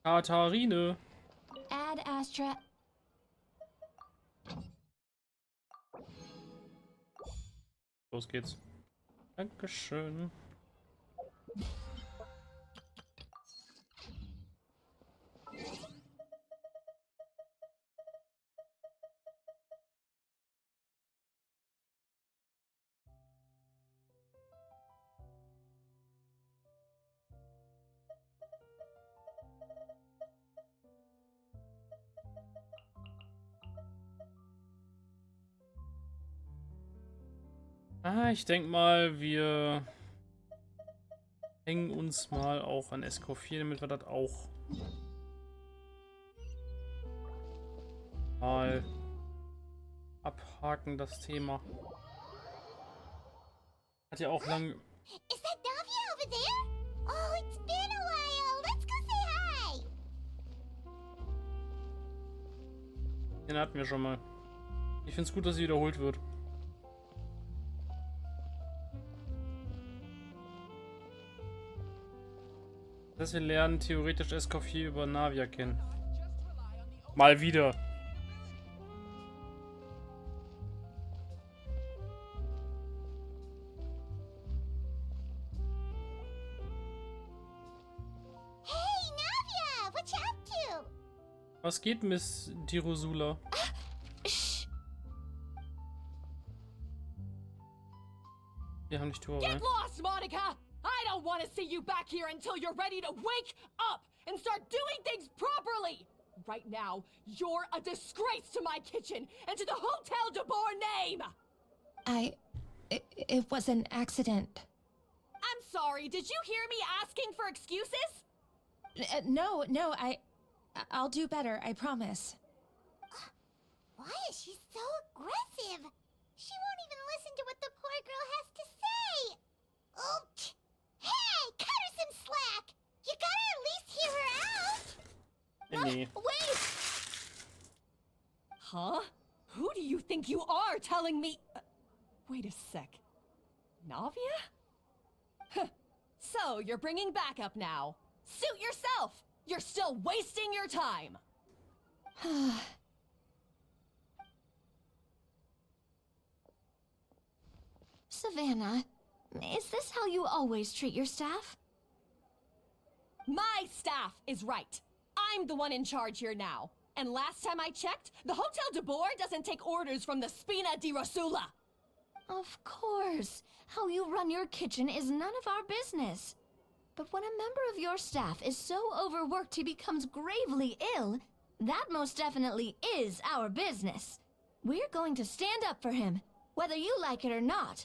Katharine. Ad Astra. Los geht's. Dankeschön. Ich denke mal, wir hängen uns mal auch an Escoffier, damit wir das auch mal abhaken, das Thema. Hat ja auch lang... Is that Navia over there? Oh, it's been a while. Let's go say hi. Den hatten wir schon mal. Ich finde es gut, dass sie wiederholt wird. Das heißt, wir lernen theoretisch Escoffier über Navia kennen. Mal wieder. Hey, Navia, what you up to? Was geht, Miss Dirosula? Shh. Wir haben die Tür Get rein. lost, Monica! I don't want to see you back here until you're ready to wake up and start doing things properly! Right now, you're a disgrace to my kitchen and to the Hotel Debord name! It was an accident. I'm sorry, did you hear me asking for excuses? No, I'll do better, I promise. Why is she so aggressive? She won't even listen to what the poor girl has to say. Oh, hey, cut her some slack. You gotta at least hear her out. Nee. Wait. Huh? Who do you think you are telling me? Wait a sec. Navia? Huh. So, you're bringing backup now. Suit yourself! You're still wasting your time! Savannah, is this how you always treat your staff? My staff is right. I'm the one in charge here now. And last time I checked, the Hotel Debord doesn't take orders from the Spina di Rosula. Of course. How you run your kitchen is none of our business. But when a member of your staff is so overworked he becomes gravely ill, that most definitely is our business. We're going to stand up for him, whether you like it or not.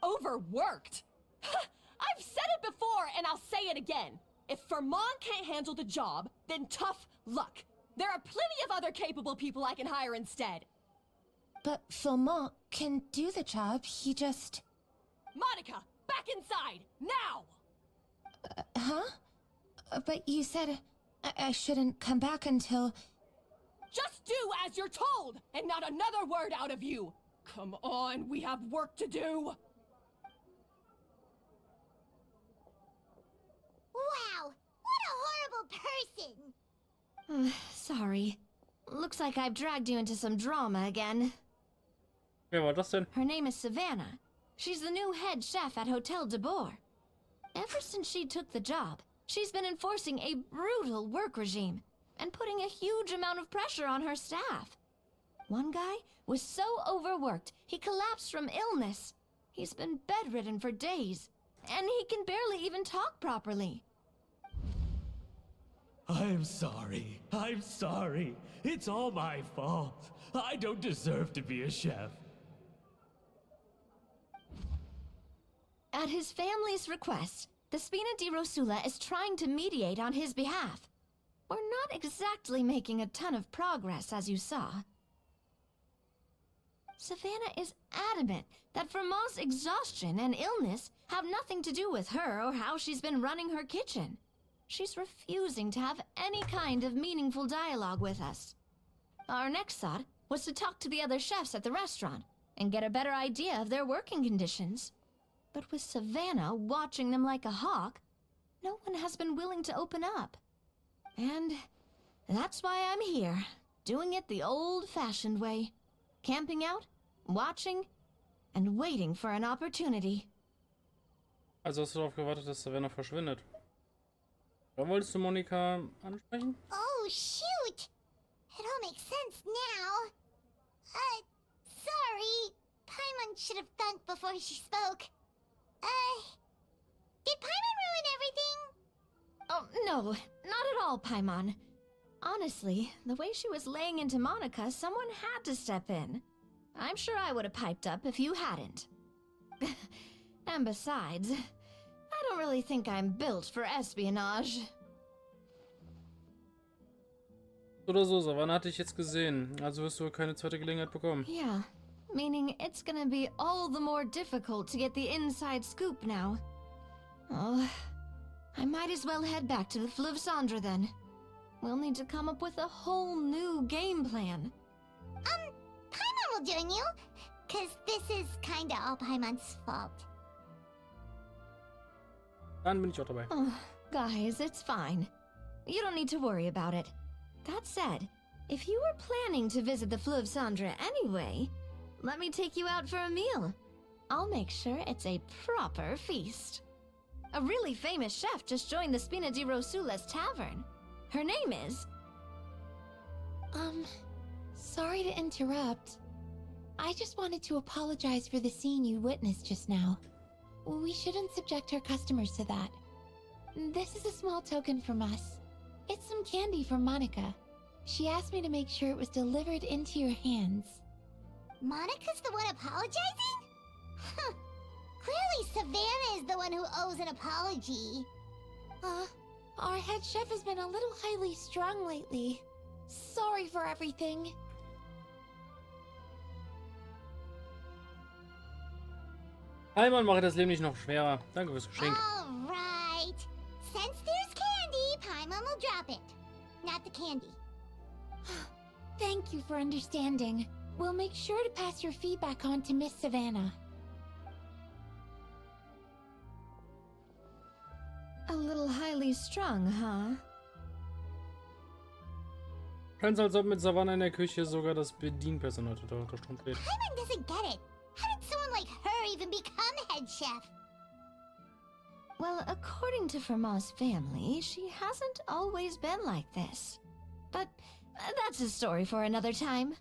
Overworked? I've said it before and I'll say it again. If Fermont can't handle the job, then tough luck. There are plenty of other capable people I can hire instead. But Philmont can do the job, he just... Monica, back inside, now! Huh? But you said I shouldn't come back until... Just do as you're told, and not another word out of you! Come on, we have work to do! Wow, what a horrible person. Sorry. Looks like I've dragged you into some drama again. Wer war das denn? Her name is Savannah. She's the new head chef at Hotel Debord. Ever since she took the job, she's been enforcing a brutal work regime and putting a huge amount of pressure on her staff. One guy was so overworked, he collapsed from illness. He's been bedridden for days, and he can barely even talk properly. I'm sorry. I'm sorry. It's all my fault. I don't deserve to be a chef. At his family's request, the Spina di Rosula is trying to mediate on his behalf. We're not exactly making a ton of progress, as you saw. Savannah is adamant that Fermont's exhaustion and illness have nothing to do with her or how she's been running her kitchen. She's refusing to have any kind of meaningful dialogue with us. Our next thought was to talk to the other chefs at the restaurant and get a better idea of their working conditions. But with Savannah watching them like a hawk, no one has been willing to open up. And that's why I'm here, doing it the old-fashioned way. Camping out, watching, and waiting for an opportunity. Also hast du darauf gewartet, dass Savannah verschwindet. Dann wolltest du Monika ansprechen? Oh, shoot! It all makes sense now. Sorry. Paimon should have thunk before she spoke. Did Paimon ruin everything? Oh, no, not at all, Paimon. Honestly, the way she was laying into Monica, someone had to step in. I'm sure I would have piped up if you hadn't. And besides, I don't really think I'm built for espionage. Oder so, Savannah hat dich jetzt gesehen. Also wirst du keine zweite Gelegenheit bekommen. Yeah, meaning it's gonna be all the more difficult to get the inside scoop now. Oh, I might as well head back to the Fleuve Cendre then. We'll need to come up with a whole new game plan. Paimon will join you. 'Cause this is kinda all Paimon's fault. Dann bin ich auch dabei. Oh, guys, it's fine. You don't need to worry about it. That said, if you were planning to visit the Fleuve Cendre anyway, let me take you out for a meal. I'll make sure it's a proper feast. A really famous chef just joined the Spina di Rosula's tavern. Her name is... Sorry to interrupt. I just wanted to apologize for the scene you witnessed just now. We shouldn't subject our customers to that. This is a small token from us. It's some candy from Monica. She asked me to make sure it was delivered into your hands. Monica's the one apologizing? Huh. Clearly Savannah is the one who owes an apology. Our head chef has been a little highly strung lately. Sorry for everything. Paimon, mache das Leben nicht noch schwerer. Danke fürs Geschenk. Alright. Since there's candy, Paimon will drop it. Not the candy. Thank you for understanding. We'll make sure to pass your feedback on to Miss Savannah. A little highly strung, huh? Scheint so, als ob mit Savannah in der Küche sogar das Bedienpersonal total unter Strom steht. Paimon doesn't get it. How did someone like her even become head chef? Well, according to Fermat's family, she hasn't always been like this. But that's a story for another time.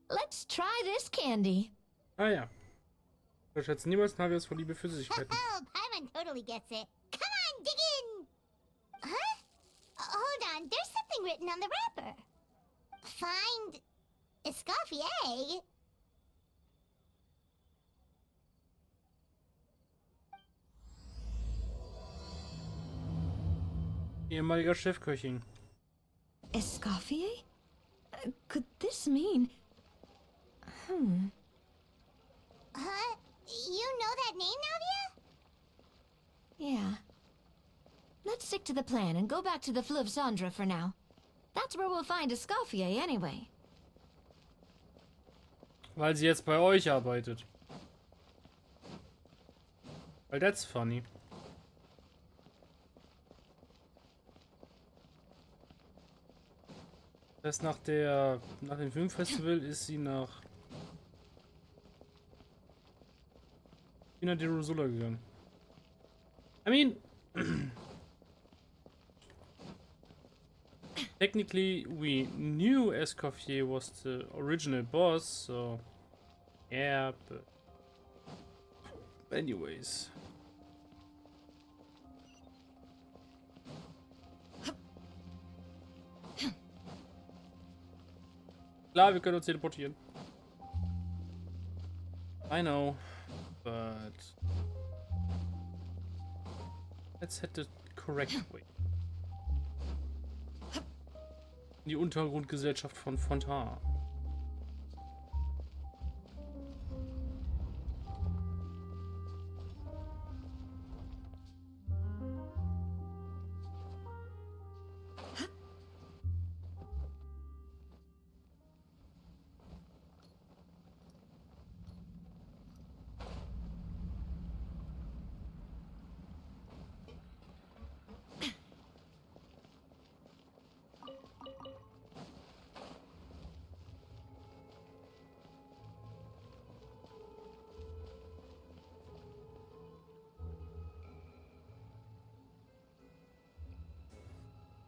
Let's try this candy. Ah ja. Ich schätze niemals Navias Vorliebe für Süßigkeiten. Oh, Paimon totally gets it. Come on, dig in! Huh? Hold on, there's something written on the wrapper. Find... Escoffier? Ehemaliger Chefköchin. Escoffier? Could this mean... Huh? You know that name, Navia? Yeah. Let's stick to the plan and go back to the Fleuve Cendre for now. That's where we'll find Escoffier anyway. Weil sie jetzt bei euch arbeitet. Well, that's funny. Das heißt, nach dem Filmfestival ist sie nach Spina di Rosula gegangen. I mean, technically we knew Escoffier was the original boss, so yeah, but anyways. Klar, wir können uns teleportieren. I know, but let's head the correct way. Die Untergrundgesellschaft von Fontaine.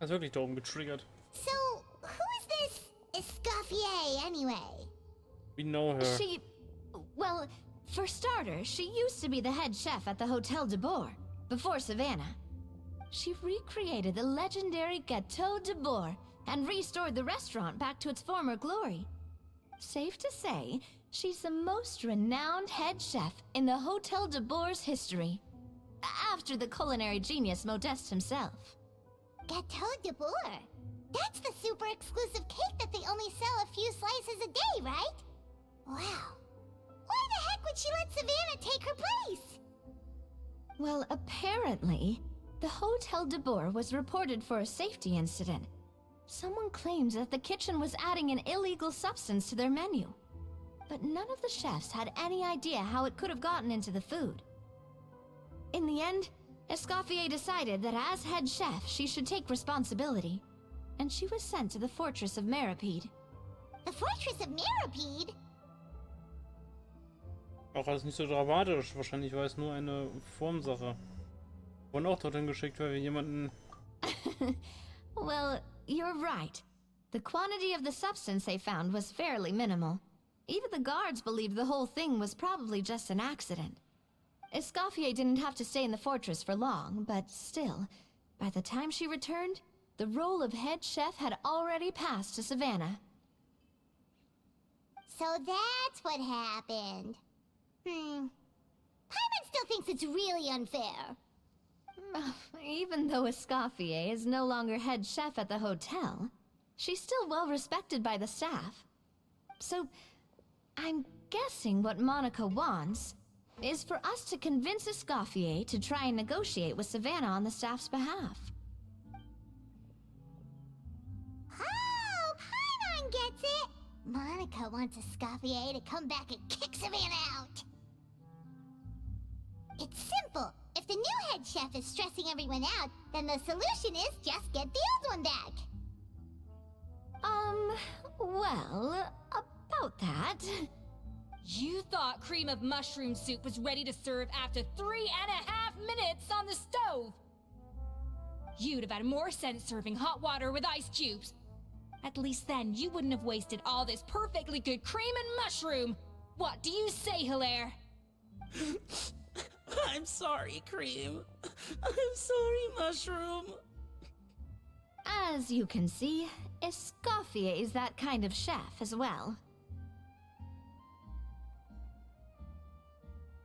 Das ist wirklich da oben getriggert. So, who is this Escoffier anyway? We know her. Well, for starters, she used to be the head chef at the Hotel Debord, before Savannah. She recreated the legendary Gâteau Debord and restored the restaurant back to its former glory. Safe to say, she's the most renowned head chef in the Hotel Debord's history, after the culinary genius Modeste himself. Gâteau Debord? That's the super exclusive cake that they only sell a few slices a day, right? Wow. Why the heck would she let Savannah take her place? Well, apparently, the Hotel Debord was reported for a safety incident. Someone claims that the kitchen was adding an illegal substance to their menu. But none of the chefs had any idea how it could have gotten into the food. In the end, Escoffier decided that as head chef, she should take responsibility. And she was sent to the Fortress of Meripede. The Fortress of Meripede? Auch alles nicht so dramatisch. Wahrscheinlich war es nur eine Formsache. Wurden auch dorthin geschickt, weil wir jemanden... Well, you're right. The quantity of the substance they found was fairly minimal. Even the guards believed the whole thing was probably just an accident. Escoffier didn't have to stay in the fortress for long, but still, by the time she returned, the role of head chef had already passed to Savannah. So that's what happened. Paimon still thinks it's really unfair. Even though Escoffier is no longer head chef at the hotel, she's still well respected by the staff. So, I'm guessing what Monica wants is for us to convince Escoffier to try and negotiate with Savannah on the staff's behalf. Oh, Paimon gets it! Monica wants Escoffier to come back and kick Savannah out. It's simple. If the new head chef is stressing everyone out, then the solution is just get the old one back. Well, about that... You thought cream of mushroom soup was ready to serve after 3.5 minutes on the stove! You'd have had more sense serving hot water with ice cubes. At least then you wouldn't have wasted all this perfectly good cream and mushroom! What do you say, Hilaire? I'm sorry, Cream. I'm sorry, Mushroom. As you can see, Escoffier is that kind of chef as well.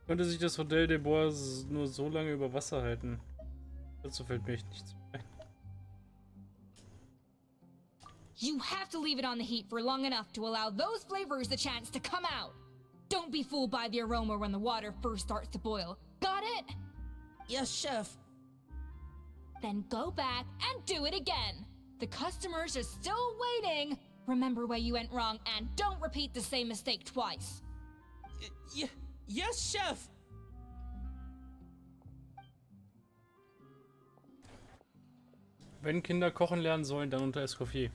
Könnte sich das Hotel Debord nur so lange über Wasser halten? Dazu fällt mir echt nichts ein. You have to leave it on the heat for long enough to allow those flavors the chance to come out. Don't be fooled by the aroma when the water first starts to boil. Got it? Yes, Chef. Then go back and do it again. The customers are still waiting. Remember where you went wrong and don't repeat the same mistake twice. Yes, Chef. Wenn Kinder kochen lernen sollen, dann unter Escoffier.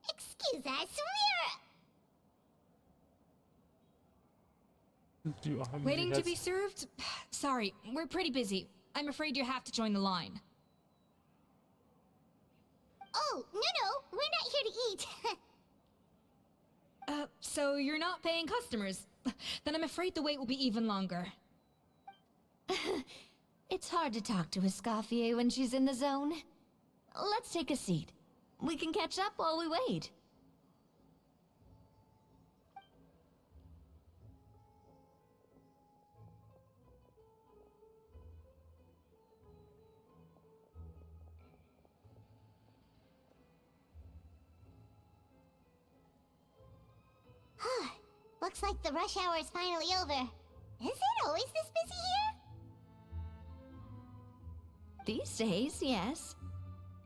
Excuse us, Waiting to be served? Sorry, we're pretty busy. I'm afraid you have to join the line. Oh, no, we're not here to eat. So you're not paying customers? Then I'm afraid the wait will be even longer. It's hard to talk to Escoffier when she's in the zone. Let's take a seat. We can catch up while we wait. Looks like the rush hour is finally over. Is it always this busy here? These days, yes.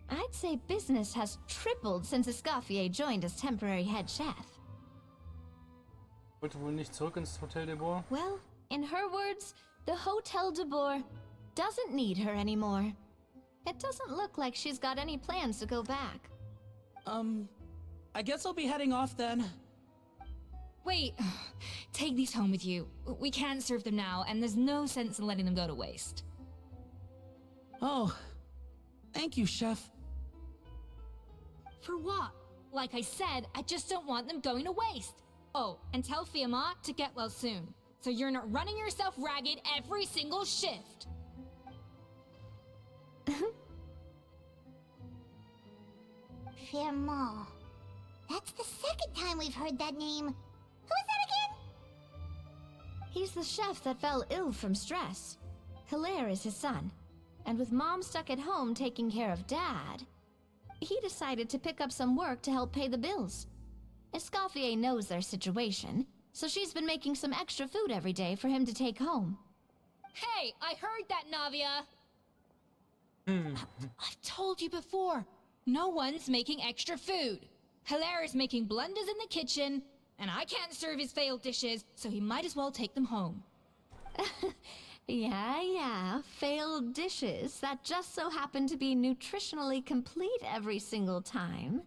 I'd say business has tripled since Escoffier joined as temporary head chef. Wollte wohl nicht zurück ins Hotel Debord? Well, in her words, the Hotel Debord doesn't need her anymore. It doesn't look like she's got any plans to go back. I guess I'll be heading off then. Wait, take these home with you. We can't serve them now, and there's no sense in letting them go to waste. Oh, thank you, Chef. For what? Like I said, I just don't want them going to waste. Oh, and tell Fiamma to get well soon, so you're not running yourself ragged every single shift. Firmo. That's the second time we've heard that name. Who is that again? He's the chef that fell ill from stress. Hilaire is his son. And with Mom stuck at home taking care of Dad, he decided to pick up some work to help pay the bills. Escoffier knows their situation, so she's been making some extra food every day for him to take home. Hey, I heard that, Navia! I've told you before, no one's making extra food. Hilaire is making blunders in the kitchen, and I can't serve his failed dishes, so he might as well take them home. Yeah, failed dishes that just so happen to be nutritionally complete every single time.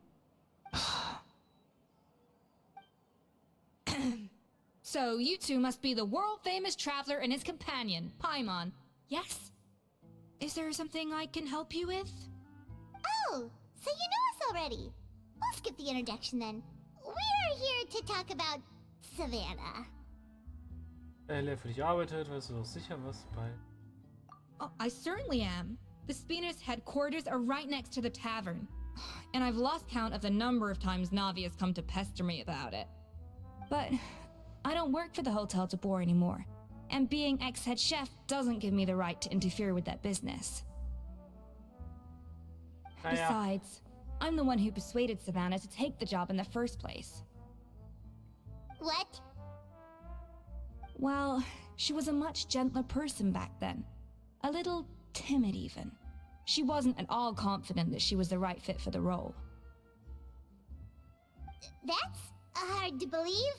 So you two must be the world-famous traveler and his companion, Paimon. Yes? Is there something I can help you with? Oh, so you know us already. We'll skip the introduction then. We're here to talk about Savannah. Hilaire für dich arbeitet, weißt du doch sicher was bei... Oh, I certainly am. The Spina's headquarters are right next to the tavern. And I've lost count of the number of times Navia's come to pester me about it. But I don't work for the Hotel Debord anymore. And being ex-head chef doesn't give me the right to interfere with that business. Besides, I'm the one who persuaded Savannah to take the job in the first place. What? Well, she was a much gentler person back then. A little timid even. She wasn't at all confident that she was the right fit for the role. That's hard to believe.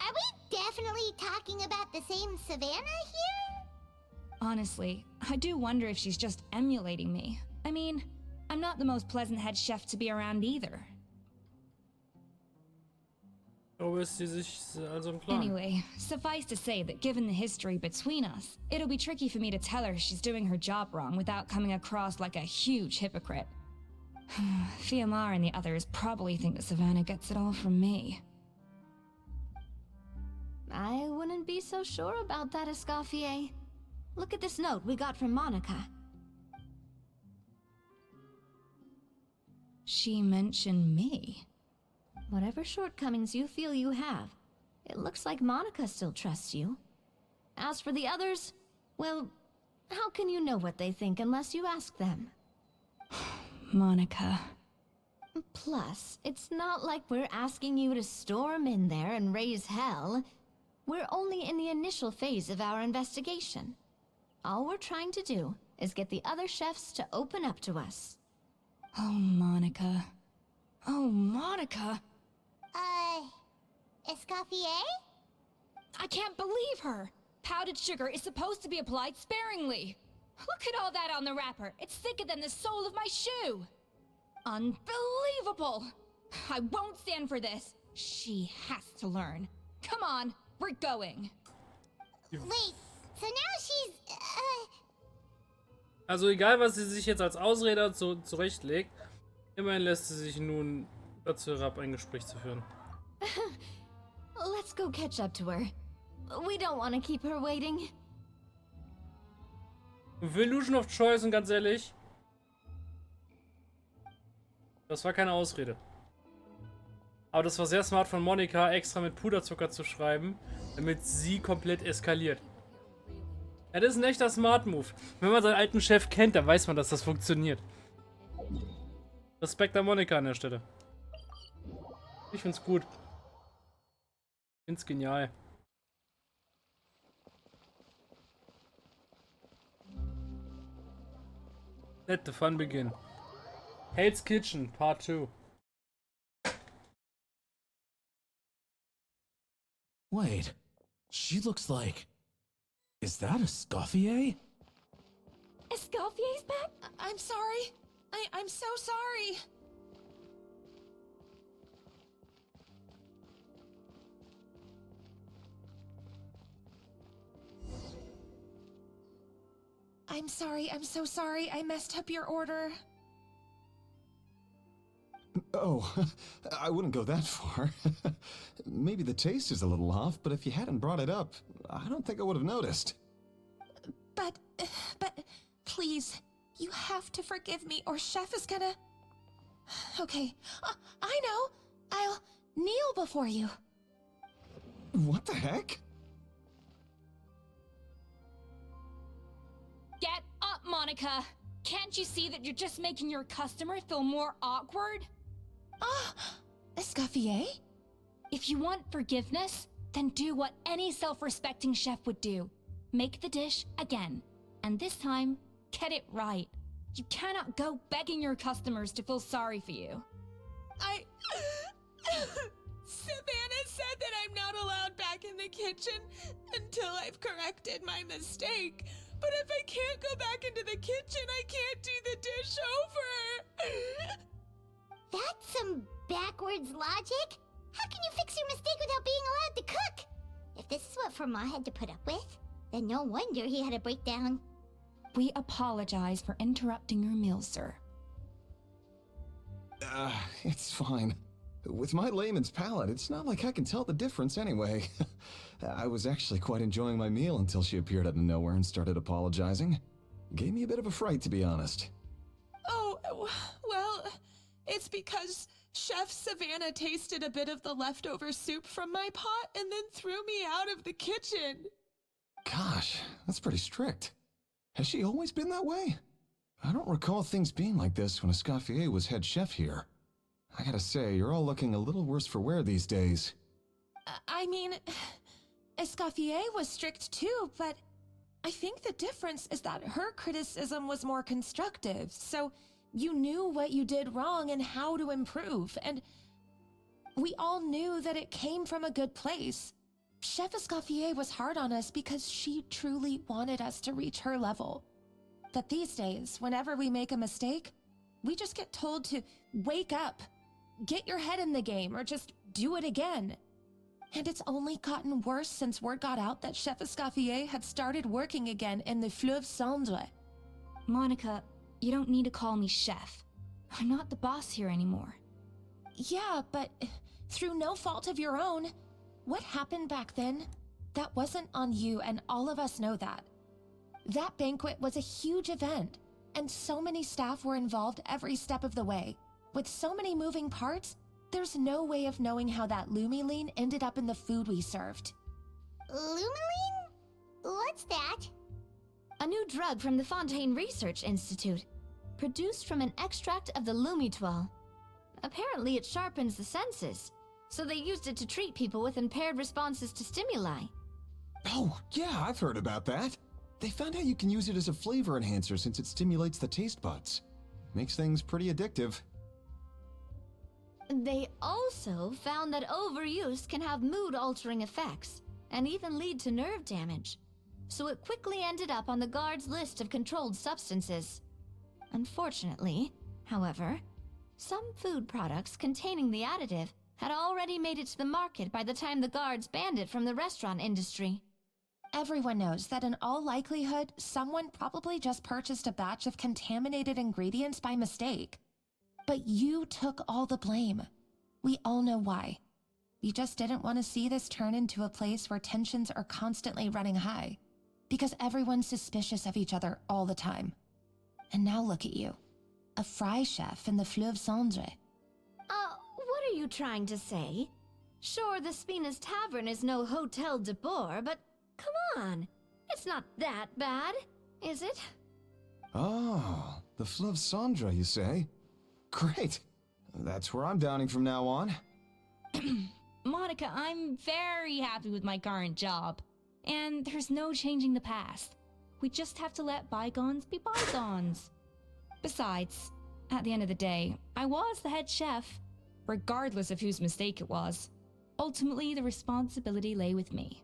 Are we definitely talking about the same Savannah here? Honestly, I do wonder if she's just emulating me. I mean, I'm not the most pleasant head chef to be around either. Oh, ist sie sich also im Klaren? Anyway, suffice to say that given the history between us, it'll be tricky for me to tell her she's doing her job wrong without coming across like a huge hypocrite. Fiamma and the others probably think that Savannah gets it all from me. I wouldn't be so sure about that, Escoffier. Look at this note we got from Monica. She mentioned me. Whatever shortcomings you feel you have, it looks like Monica still trusts you. As for the others, well, how can you know what they think unless you ask them? Monica. Plus, it's not like we're asking you to storm in there and raise hell. We're only in the initial phase of our investigation. All we're trying to do is get the other chefs to open up to us. Oh, Monica. Oh, Monica! Escoffier? I can't believe her! Powdered sugar is supposed to be applied sparingly. Look at all that on the wrapper. It's thicker than the sole of my shoe. Unbelievable! I won't stand for this. She has to learn. Come on, we're going. Wait, so now she's, Also egal, was sie sich jetzt als Ausrede zurechtlegt, immerhin lässt sie sich nun dazu herab, ein Gespräch zu führen. Let's go catch up to her. We don't want to keep her waiting. Illusion of Choice, und ganz ehrlich, das war keine Ausrede. Aber das war sehr smart von Monica, extra mit Puderzucker zu schreiben, damit sie komplett eskaliert. Ja, das ist ein echter Smart-Move. Wenn man seinen alten Chef kennt, dann weiß man, dass das funktioniert. Respekt an Monica an der Stelle. Ich find's gut. Ich find's genial. Let the fun begin. Hell's Kitchen, Part 2. Wait, she looks like... Is that Escoffier? Escoffier's back? I'm sorry. I'm so sorry. I'm sorry, I'm so sorry. I messed up your order. Oh, I wouldn't go that far. Maybe the taste is a little off, but if you hadn't brought it up, I don't think I would have noticed. But, please, you have to forgive me or Chef is gonna... Okay, I know. I'll kneel before you. What the heck? Get up, Monica! Can't you see that you're just making your customer feel more awkward? Escoffier? If you want forgiveness, then do what any self-respecting chef would do. Make the dish again. And this time, get it right. You cannot go begging your customers to feel sorry for you. Savannah said that I'm not allowed back in the kitchen until I've corrected my mistake. But if I can't go back into the kitchen, I can't do the dish over. That's some backwards logic. How can you fix your mistake without being allowed to cook? If this is what Fermat had to put up with, then no wonder he had a breakdown. We apologize for interrupting your meal, sir. It's fine. With my layman's palate, it's not like I can tell the difference anyway. I was actually quite enjoying my meal until she appeared out of nowhere and started apologizing. Gave me a bit of a fright, to be honest. Oh, well, it's because Chef Savannah tasted a bit of the leftover soup from my pot and then threw me out of the kitchen. Gosh, that's pretty strict. Has she always been that way? I don't recall things being like this when Escoffier was head chef here. I gotta say, you're all looking a little worse for wear these days. I mean, Escoffier was strict too, but I think the difference is that her criticism was more constructive, so you knew what you did wrong and how to improve, and we all knew that it came from a good place. Chef Escoffier was hard on us because she truly wanted us to reach her level. But these days, whenever we make a mistake, we just get told to wake up, get your head in the game, or just do it again. And it's only gotten worse since word got out that Chef Escoffier had started working again in the Fleuve Cendre. Monica, you don't need to call me chef. I'm not the boss here anymore. Yeah, but through no fault of your own, what happened back then, that wasn't on you, and all of us know that. That banquet was a huge event, and so many staff were involved every step of the way. With so many moving parts, there's no way of knowing how that lumiline ended up in the food we served. Lumiline? What's that? A new drug from the Fontaine Research Institute, produced from an extract of the lumitoile. Apparently it sharpens the senses, so they used it to treat people with impaired responses to stimuli. Oh, yeah, I've heard about that. They found out you can use it as a flavor enhancer since it stimulates the taste buds. Makes things pretty addictive. They also found that overuse can have mood-altering effects, and even lead to nerve damage. So it quickly ended up on the guards' list of controlled substances. Unfortunately, however, some food products containing the additive had already made it to the market by the time the guards banned it from the restaurant industry. Everyone knows that in all likelihood, someone probably just purchased a batch of contaminated ingredients by mistake. But you took all the blame. We all know why. You just didn't want to see this turn into a place where tensions are constantly running high, because everyone's suspicious of each other all the time. And now look at you, a fry chef in the Fleuve Cendre. What are you trying to say? Sure, the Spina's Tavern is no Hotel Debord, but come on, it's not that bad, is it? Oh, the Fleuve Cendre, you say? Great. That's where I'm downing from now on. Monica, I'm very happy with my current job. And there's no changing the past. We just have to let bygones be bygones. Besides, at the end of the day, I was the head chef, regardless of whose mistake it was. Ultimately, the responsibility lay with me.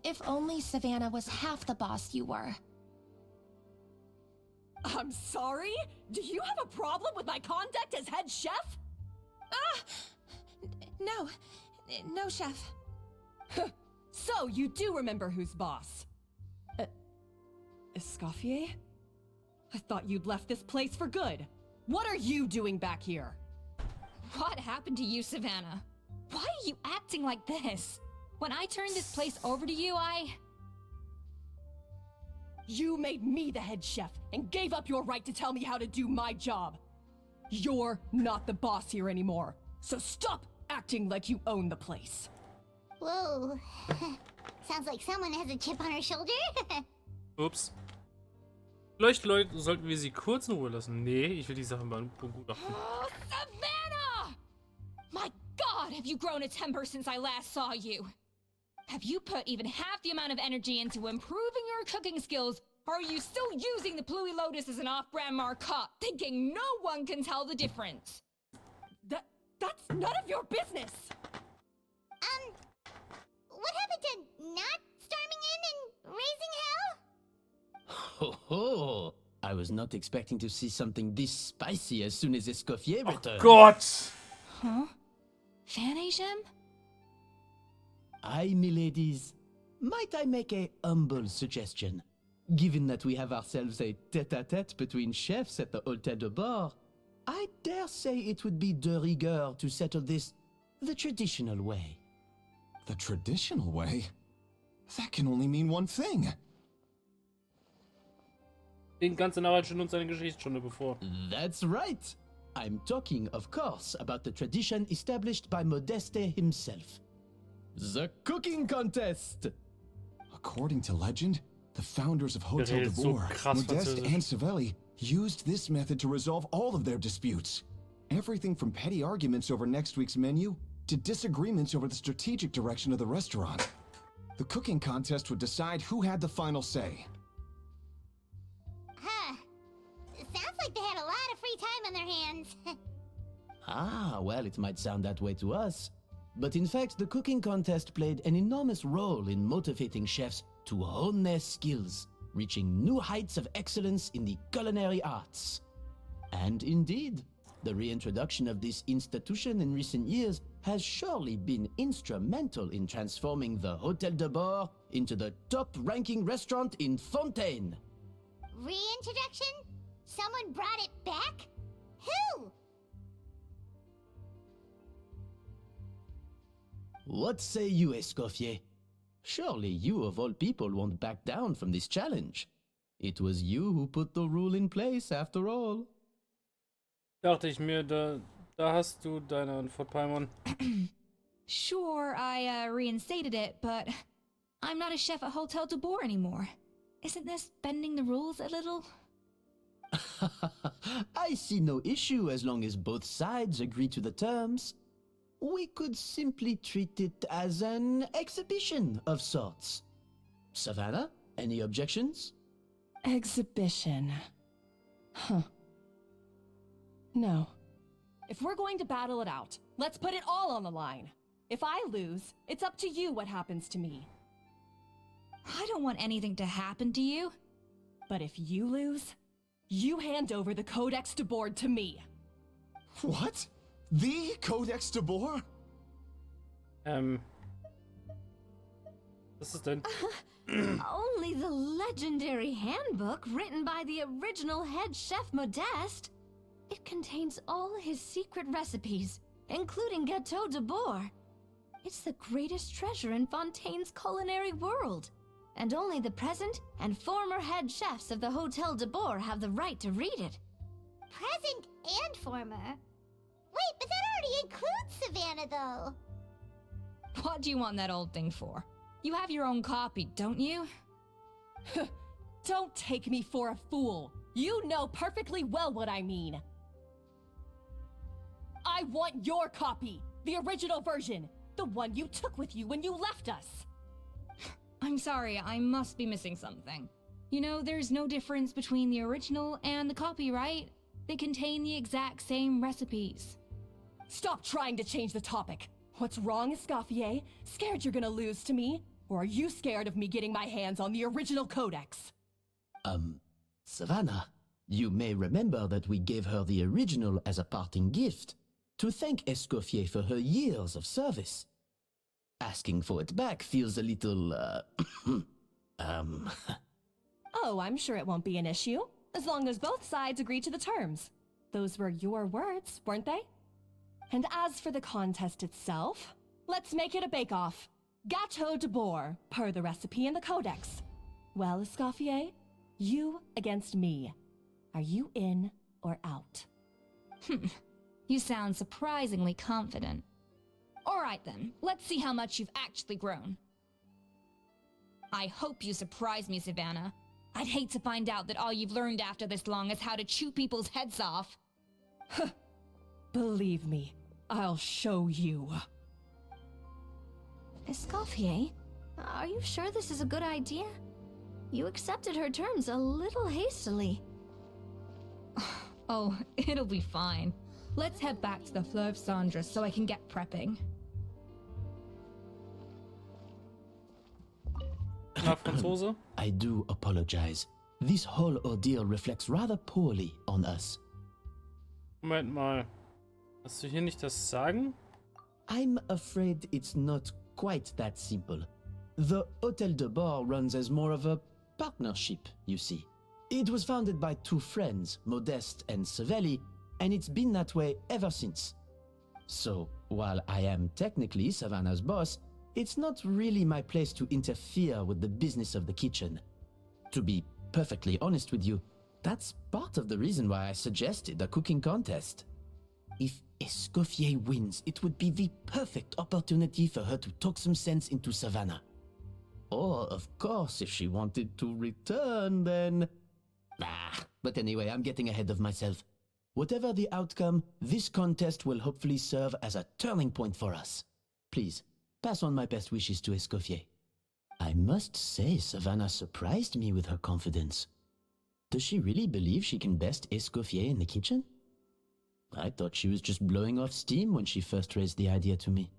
If only Savannah was half the boss you were. I'm sorry? Do you have a problem with my conduct as head chef? No, chef. So you do remember who's boss? Escoffier? I thought you'd left this place for good. What are you doing back here? What happened to you, Savannah? Why are you acting like this? When I turned this place over to you, You made me the head chef and gave up your right to tell me how to do my job. You're not the boss here anymore, so stop acting like you own the place. Whoa. Sounds like someone has a chip on her shoulder. Ups. Vielleicht sollten wir sie kurz in Ruhe lassen. Nee, ich will die Sachen mal begutachten. Oh, Savannah! My God, have you grown a temper since I last saw you? Have you put even half the amount of energy into improving your cooking skills, or are you still using the Pluie Lotus as an off-brand marcotte, thinking no one can tell the difference? That's none of your business! What happened to not storming in and raising hell? Ho ho! I was not expecting to see something this spicy as soon as Escoffier returned. Gott! Huh? Fanasium? Aye, miladies. Might I make a humble suggestion? Given that we have ourselves a tête-à-tête between chefs at the Hotel Debord, I dare say it would be de rigueur to settle this the traditional way. The traditional way? That can only mean one thing. Den ganze Nachhaltsstunde und seine Geschichtsstunde bevor. That's right. I'm talking, of course, about the tradition established by Modeste himself. The cooking contest! According to legend, the founders of Hotel redet so Debord, krass Modeste Französisch. and Savelli, used this method to resolve all of their disputes. Everything from petty arguments over next week's menu to disagreements over the strategic direction of the restaurant. The cooking contest would decide who had the final say. Huh. Sounds like they had a lot of free time on their hands. Ah, well, it might sound that way to us. But in fact, the cooking contest played an enormous role in motivating chefs to hone their skills, reaching new heights of excellence in the culinary arts. And indeed, the reintroduction of this institution in recent years has surely been instrumental in transforming the Hotel Debord into the top-ranking restaurant in Fontaine. Reintroduction? Someone brought it back? Who? What say you, Escoffier? Surely you of all people won't back down from this challenge. It was you who put the rule in place, after all. Dachte ich mir, da hast du deine Antwort, Paimon. Sure, I reinstated it, but I'm not a chef at Hotel Debord anymore. Isn't this bending the rules a little? I see no issue as long as both sides agree to the terms. We could simply treat it as an exhibition of sorts. Savannah, any objections? Exhibition. Huh. No. If we're going to battle it out, let's put it all on the line. If I lose, it's up to you what happens to me. I don't want anything to happen to you. But if you lose, you hand over the Codex Debord to me. What? The Codex Debord? Was ist denn? Only the legendary handbook written by the original head chef Modeste. It contains all his secret recipes, including Gâteau Debord. It's the greatest treasure in Fontaine's culinary world, and only the present and former head chefs of the Hotel Debord have the right to read it. Present and former? Wait, but that already includes Savannah, though. What do you want that old thing for? You have your own copy, don't you? Don't take me for a fool. You know perfectly well what I mean. I want your copy, the original version, the one you took with you when you left us. I'm sorry, I must be missing something. You know, there's no difference between the original and the copyright. They contain the exact same recipes. Stop trying to change the topic. What's wrong, Escoffier? Scared you're gonna lose to me? Or are you scared of me getting my hands on the original codex? Savannah, you may remember that we gave her the original as a parting gift, to thank Escoffier for her years of service. Asking for it back feels a little, Oh, I'm sure it won't be an issue, as long as both sides agree to the terms. Those were your words, weren't they? And as for the contest itself, let's make it a bake-off. Gâteau Debord, per the recipe in the codex. Well, Escoffier, you against me. Are you in or out? You sound surprisingly confident. Alright then, let's see how much you've actually grown. I hope you surprise me, Savannah. I'd hate to find out that all you've learned after this long is how to chew people's heads off. Believe me, I'll show you. Escoffier, are you sure this is a good idea? You accepted her terms a little hastily. Oh, it'll be fine. Let's head back to the Fleuve Cendres so I can get prepping. Na, Franzose? I do apologize. This whole ordeal reflects rather poorly on us. Moment mal. Hast du hier nicht das Sagen? I'm afraid it's not quite that simple. The Hôtel Debord runs as more of a partnership, you see. It was founded by two friends, Modeste and Savelli, and it's been that way ever since. So, while I am technically Savannah's boss, it's not really my place to interfere with the business of the kitchen. To be perfectly honest with you, that's part of the reason why I suggested a cooking contest. If Escoffier wins, it would be the perfect opportunity for her to talk some sense into Savannah. Or, of course, if she wanted to return, then... but anyway, I'm getting ahead of myself. Whatever the outcome, this contest will hopefully serve as a turning point for us. Please, pass on my best wishes to Escoffier. I must say, Savannah surprised me with her confidence. Does she really believe she can best Escoffier in the kitchen? I thought she was just blowing off steam when she first raised the idea to me.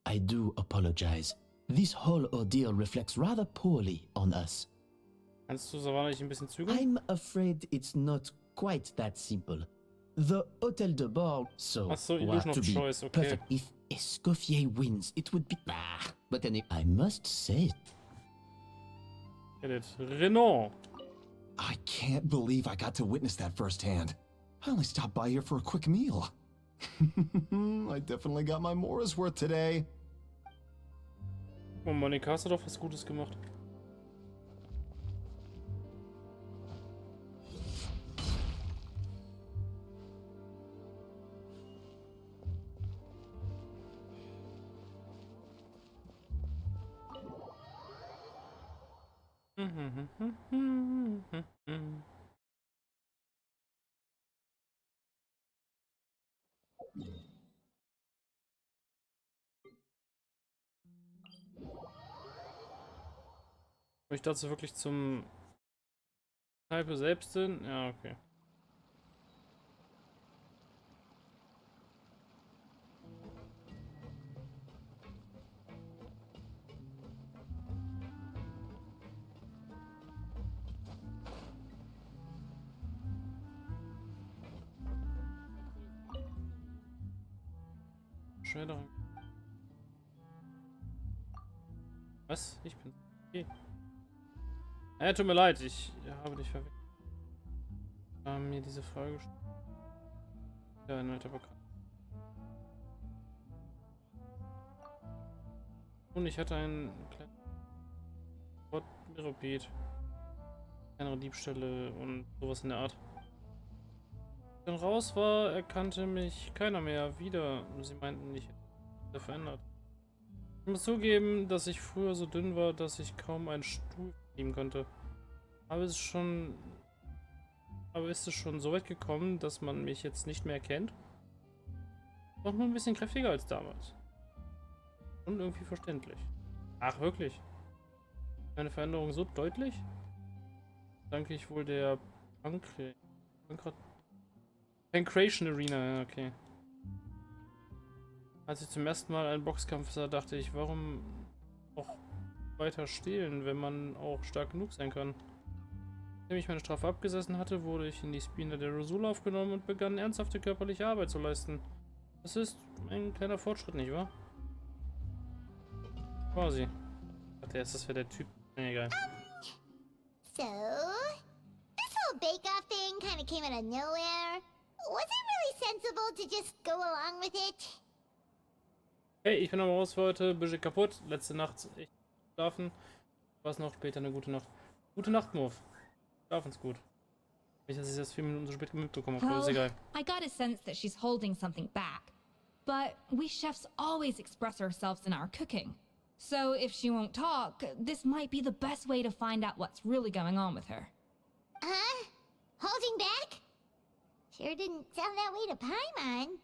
I do apologize. This whole ordeal reflects rather poorly on us. Kannst du Savannah nicht ein bisschen zügeln? I'm afraid it's not quite that simple. The Hôtel Debord, so, Ach so, Illusion of Choice, okay. perfect. If Escoffier wins, it would be... but anyway, I must say... Get it. Renault. I can't believe I got to witness that firsthand. I only stopped by here for a quick meal. I definitely got my Mora's worth today. Oh, Monika, hast du doch was Gutes gemacht. Ob ich dazu wirklich zum Kneipe selbst sind? Ja, okay. Schneller. Was? Ich bin... Okay. Tut mir leid, ich habe dich verwechselt. Mir diese Frage gestellt. Ja, ein alter Bekannt. Und ich hatte einen kleinen Repeat. Kleinere Diebstähle und sowas in der Art. Als ich dann raus war, erkannte mich keiner mehr wieder. Sie meinten, ich hätte sich verändert. Ich muss zugeben, dass ich früher so dünn war, dass ich kaum einen Stuhl nehmen konnte. Aber ist es schon so weit gekommen, dass man mich jetzt nicht mehr erkennt? Doch nur ein bisschen kräftiger als damals. Und irgendwie verständlich. Ach, wirklich? Eine Veränderung so deutlich? Danke ich wohl der Pancration Arena, ja, okay. Als ich zum ersten Mal einen Boxkampf sah, dachte ich, warum auch weiter stehlen, wenn man auch stark genug sein kann. Nachdem ich meine Strafe abgesessen hatte, wurde ich in die Spina der Rosula aufgenommen und begann ernsthafte körperliche Arbeit zu leisten. Das ist ein kleiner Fortschritt, nicht wahr? Quasi. dachte erst, das wäre der Typ. Nee, egal. So, this whole bake-off thing kind of came out of nowhere. Was it really sensible to just go along with it? Hey, ich bin aber raus für heute. Bisschen kaputt. Letzte Nacht echt schlafen. Was noch? Später eine gute Nacht. Gute Nacht, Murph. Schlafen's gut. Nicht, dass ich das 4 Minuten so spät mitbekommen habe, aber ist egal. I got a sense that she's holding something back. But we chefs always express ourselves in our cooking. So if she won't talk, this might be the best way to find out what's really going on with her. Huh? Holding back? Sure didn't sound that way to Paimon.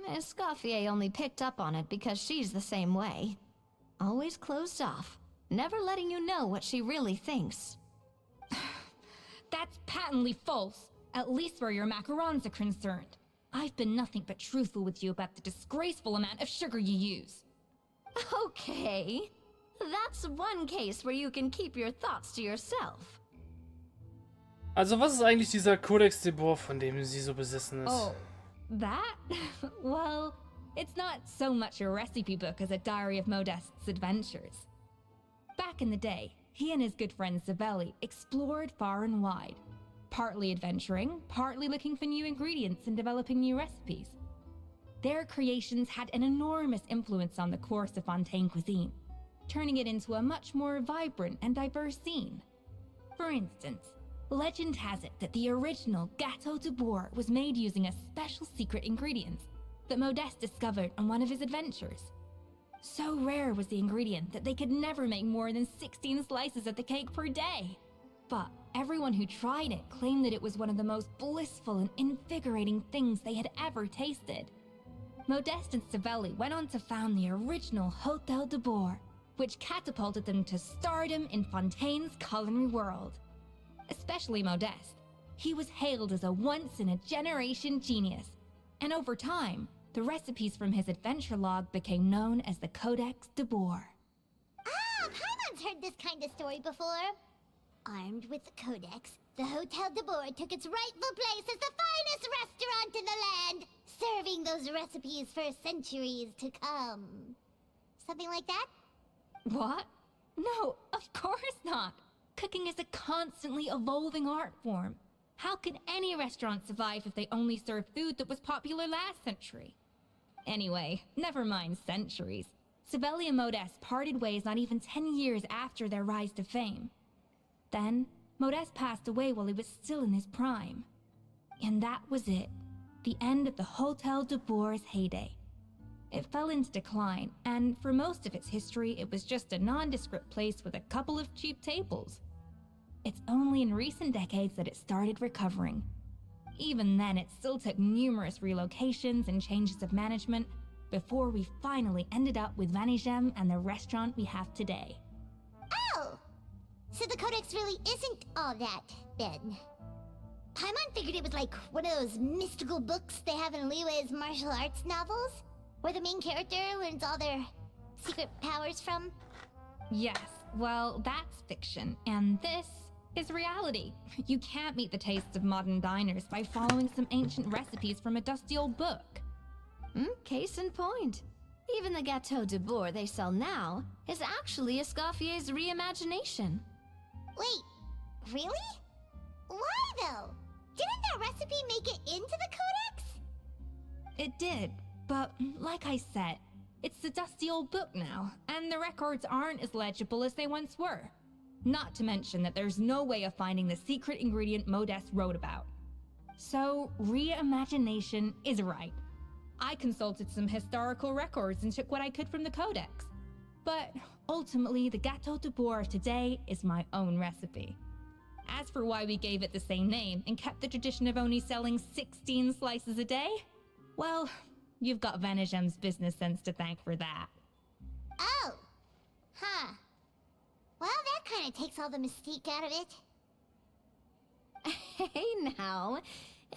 Escoffier only picked up on it because she's the same way. Always closed off, never letting you know what she really thinks. That's patently false, at least where your macarons are concerned. I've been nothing but truthful with you about the disgraceful amount of sugar you use. Okay, that's one case where you can keep your thoughts to yourself. Also, was ist eigentlich dieser Codex Debord, von dem sie so besessen ist? Oh, that? Well, it's not so much a recipe book as a diary of Modest's adventures. Back in the day, he and his good friend Savelli explored far and wide, partly adventuring, partly looking for new ingredients and developing new recipes. Their creations had an enormous influence on the course of Fontaine cuisine, turning it into a much more vibrant and diverse scene. For instance, legend has it that the original Gâteau de Bourg was made using a special secret ingredient that Modeste discovered on one of his adventures. So rare was the ingredient that they could never make more than 16 slices of the cake per day. But everyone who tried it claimed that it was one of the most blissful and invigorating things they had ever tasted. Modeste and Savelli went on to found the original Hôtel de Bourg, which catapulted them to stardom in Fontaine's culinary world. Especially Modeste. He was hailed as a once-in-a-generation genius, and over time, the recipes from his adventure log became known as the Codex Debord. Ah, Paimon's heard this kind of story before. Armed with the Codex, the Hôtel de Bourg took its rightful place as the finest restaurant in the land, serving those recipes for centuries to come. Something like that? What? No, of course not. Cooking is a constantly evolving art form. How could any restaurant survive if they only served food that was popular last century? Anyway, never mind centuries. Savelli and Modeste parted ways not even 10 years after their rise to fame. Then, Modeste passed away while he was still in his prime. And that was it. The end of the Hôtel de Bourg's heyday. It fell into decline, and for most of its history, it was just a nondescript place with a couple of cheap tables. It's only in recent decades that it started recovering. Even then, it still took numerous relocations and changes of management before we finally ended up with Vanigem and the restaurant we have today. Oh! So the Codex really isn't all that, then. Paimon figured it was like one of those mystical books they have in Liue's martial arts novels, where the main character learns all their secret powers from. Yes, well, that's fiction, and this is reality. You can't meet the tastes of modern diners by following some ancient recipes from a dusty old book. Case in point. Even the Gâteau de Bourg they sell now is actually Escoffier's reimagination. Wait, really? Why though? Didn't that recipe make it into the Codex? It did, but like I said, it's the dusty old book now, and the records aren't as legible as they once were. Not to mention that there's no way of finding the secret ingredient Modeste wrote about. So, reimagination is right. I consulted some historical records and took what I could from the Codex. But ultimately, the Gâteau de Bourg of today is my own recipe. As for why we gave it the same name and kept the tradition of only selling 16 slices a day, well, you've got Vanigem's business sense to thank for that. Oh. Huh. Well, that kind of takes all the mystique out of it. Hey now,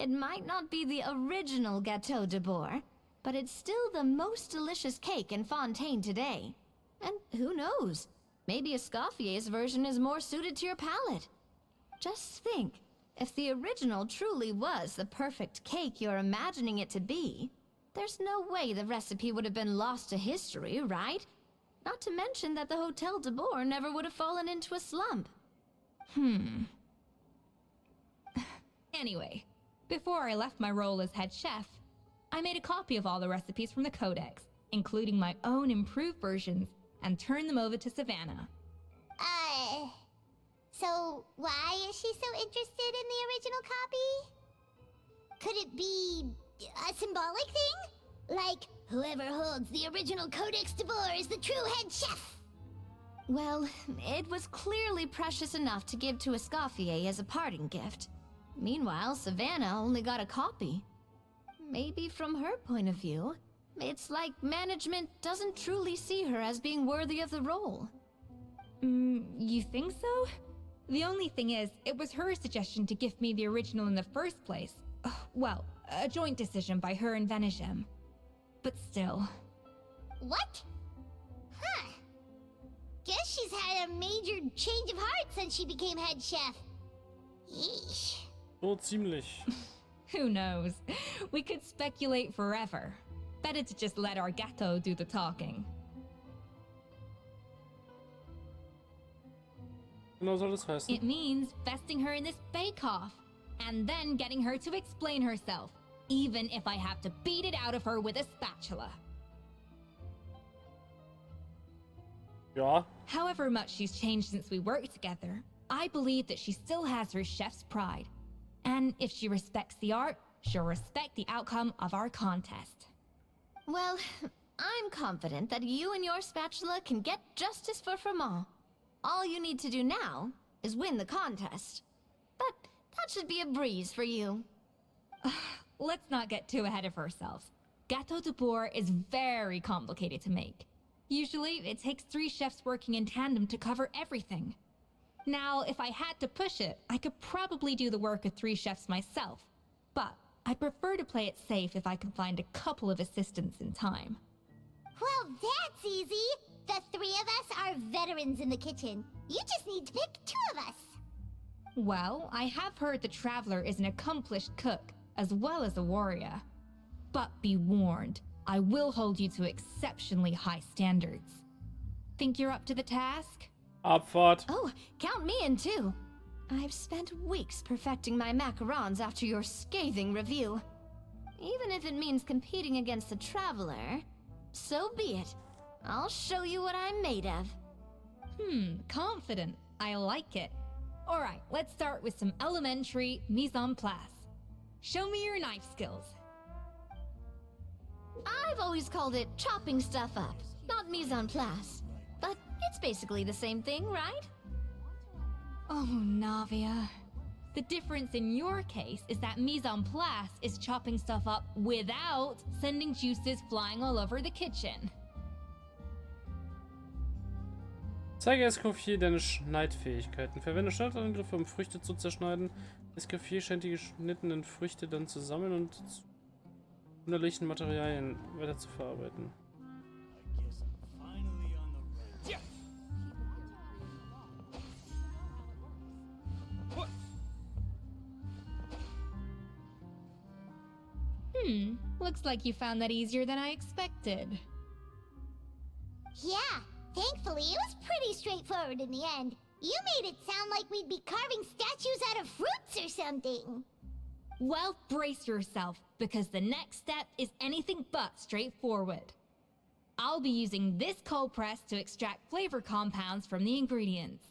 it might not be the original Gâteau de Bourg, but it's still the most delicious cake in Fontaine today. And who knows, maybe Escoffier's version is more suited to your palate. Just think, if the original truly was the perfect cake you're imagining it to be, there's no way the recipe would have been lost to history, right? Not to mention that the Hotel Debord never would have fallen into a slump. Anyway, before I left my role as head chef, I made a copy of all the recipes from the codex, including my own improved versions, and turned them over to Savannah. So why is she so interested in the original copy? Could it be a symbolic thing? Like, whoever holds the original Codex Debord is the true head chef? Well, it was clearly precious enough to give to Escoffier as a parting gift. Meanwhile, Savannah only got a copy. Maybe from her point of view, it's like management doesn't truly see her as being worthy of the role. You think so? The only thing is, it was her suggestion to give me the original in the first place. Well, a joint decision by her and Venegem. But still. What? Huh. Guess she's had a major change of heart since she became head chef. Yeesh. So ziemlich. Who knows? We could speculate forever. Better to just let our Gato do the talking. Genau soll das heißen. It means vesting her in this bake-off, and then getting her to explain herself, even if I have to beat it out of her with a spatula. Ja. However much she's changed since we worked together, I believe that she still has her chef's pride. And if she respects the art, she'll respect the outcome of our contest. Well, I'm confident that you and your spatula can get justice for Froment. All you need to do now is win the contest. But that should be a breeze for you. Let's not get too ahead of ourselves. Gâteau de Bourg is very complicated to make. Usually, it takes 3 chefs working in tandem to cover everything. Now, if I had to push it, I could probably do the work of 3 chefs myself. But I prefer to play it safe if I can find a couple of assistants in time. Well, that's easy. The 3 of us are veterans in the kitchen. You just need to pick 2 of us. Well, I have heard the Traveler is an accomplished cook, as well as a warrior. But be warned, I will hold you to exceptionally high standards. Think you're up to the task? Abfahrt. Oh, count me in too. I've spent weeks perfecting my macarons after your scathing review. Even if it means competing against the Traveler, so be it. I'll show you what I'm made of. Confident. I like it. Alright, let's start with some elementary mise en place. Show me your knife skills. I've always called it chopping stuff up, not mise en place. But it's basically the same thing, right? Oh, Navia. The difference in your case is that mise en place is chopping stuff up without sending juices flying all over the kitchen. Zeige Escoffier deine Schneidfähigkeiten. Verwende Standardangriffe, um Früchte zu zerschneiden. Escoffier scheint die geschnittenen Früchte dann zu sammeln und zu wunderlichen Materialien weiter zu verarbeiten. Looks like you found that easier than I expected. Yeah, thankfully it was pretty straightforward in the end. You made it sound like we'd be carving statues out of fruits or something. Well, brace yourself, because the next step is anything but straightforward. I'll be using this cold press to extract flavor compounds from the ingredients.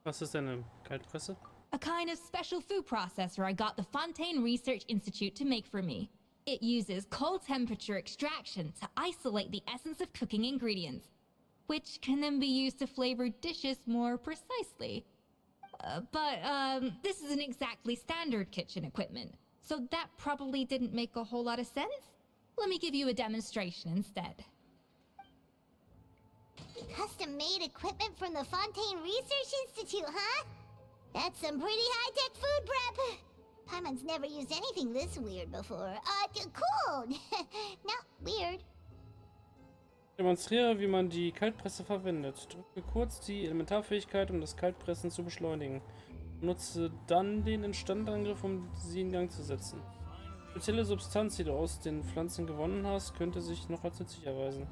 Was ist eine Kaltpresse? A kind of special food processor I got the Fontaine Research Institute to make for me. It uses cold temperature extraction to isolate the essence of cooking ingredients, which can then be used to flavor dishes more precisely. But this isn't exactly standard kitchen equipment, so that probably didn't make a whole lot of sense. Let me give you a demonstration instead. Custom-made equipment from the Fontaine Research Institute, huh? That's some pretty high-tech food prep. Paimon's never used anything this weird before. Cool. Not weird. Demonstriere, wie man die Kaltpresse verwendet. Drücke kurz die Elementarfähigkeit, um das Kaltpressen zu beschleunigen. Nutze dann den Instandangriff, um sie in Gang zu setzen. Spezielle Substanz, die du aus den Pflanzen gewonnen hast, könnte sich noch als nützlich erweisen.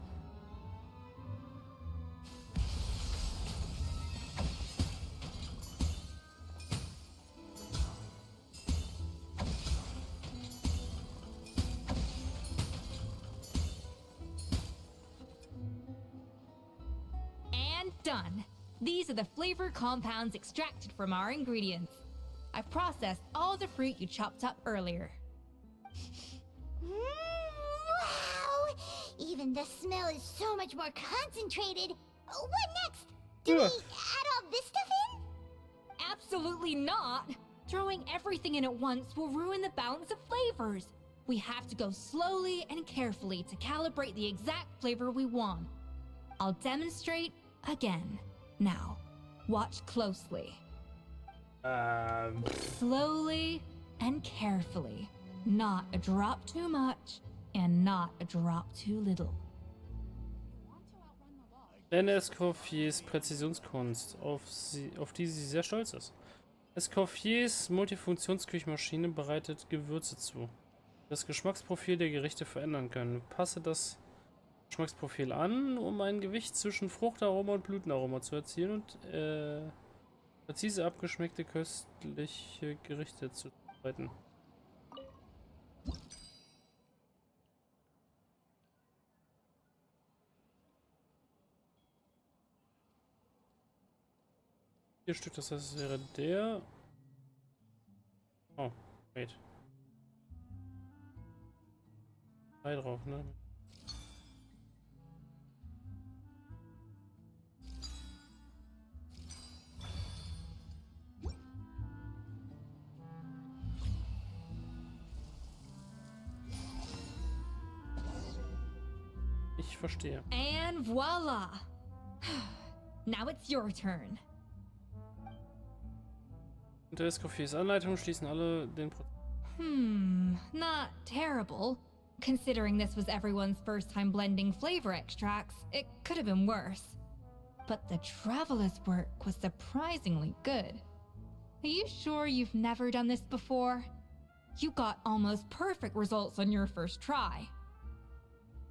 done. These are the flavor compounds extracted from our ingredients. I've processed all the fruit you chopped up earlier. Wow! Even the smell is so much more concentrated. What next? Do we add all this stuff in? Absolutely not! Throwing everything in at once will ruin the balance of flavors. We have to go slowly and carefully to calibrate the exact flavor we want. I'll demonstrate again. Now, watch closely. Slowly and carefully. Not a drop too much and not a drop too little. Lerne Escoffiers Präzisionskunst, auf die sie sehr stolz ist. Escoffiers Multifunktionsküchenmaschine bereitet Gewürze zu, die das Geschmacksprofil der Gerichte verändern können. Passe das Geschmacksprofil an, um ein Gewicht zwischen Fruchtaroma und Blütenaroma zu erzielen und präzise abgeschmeckte köstliche Gerichte zu bereiten. Vier Stück, das heißt, es wäre der. Oh, wait. 3 drauf, ne? Ich verstehe. And voila! Now it's your turn. Unter Escoffiers Anleitung schließen alle den Prozess. Not terrible. Considering this was everyone's first time blending flavor extracts, it could have been worse. But the Traveler's work was surprisingly good. Are you sure you've never done this before? You got almost perfect results on your first try.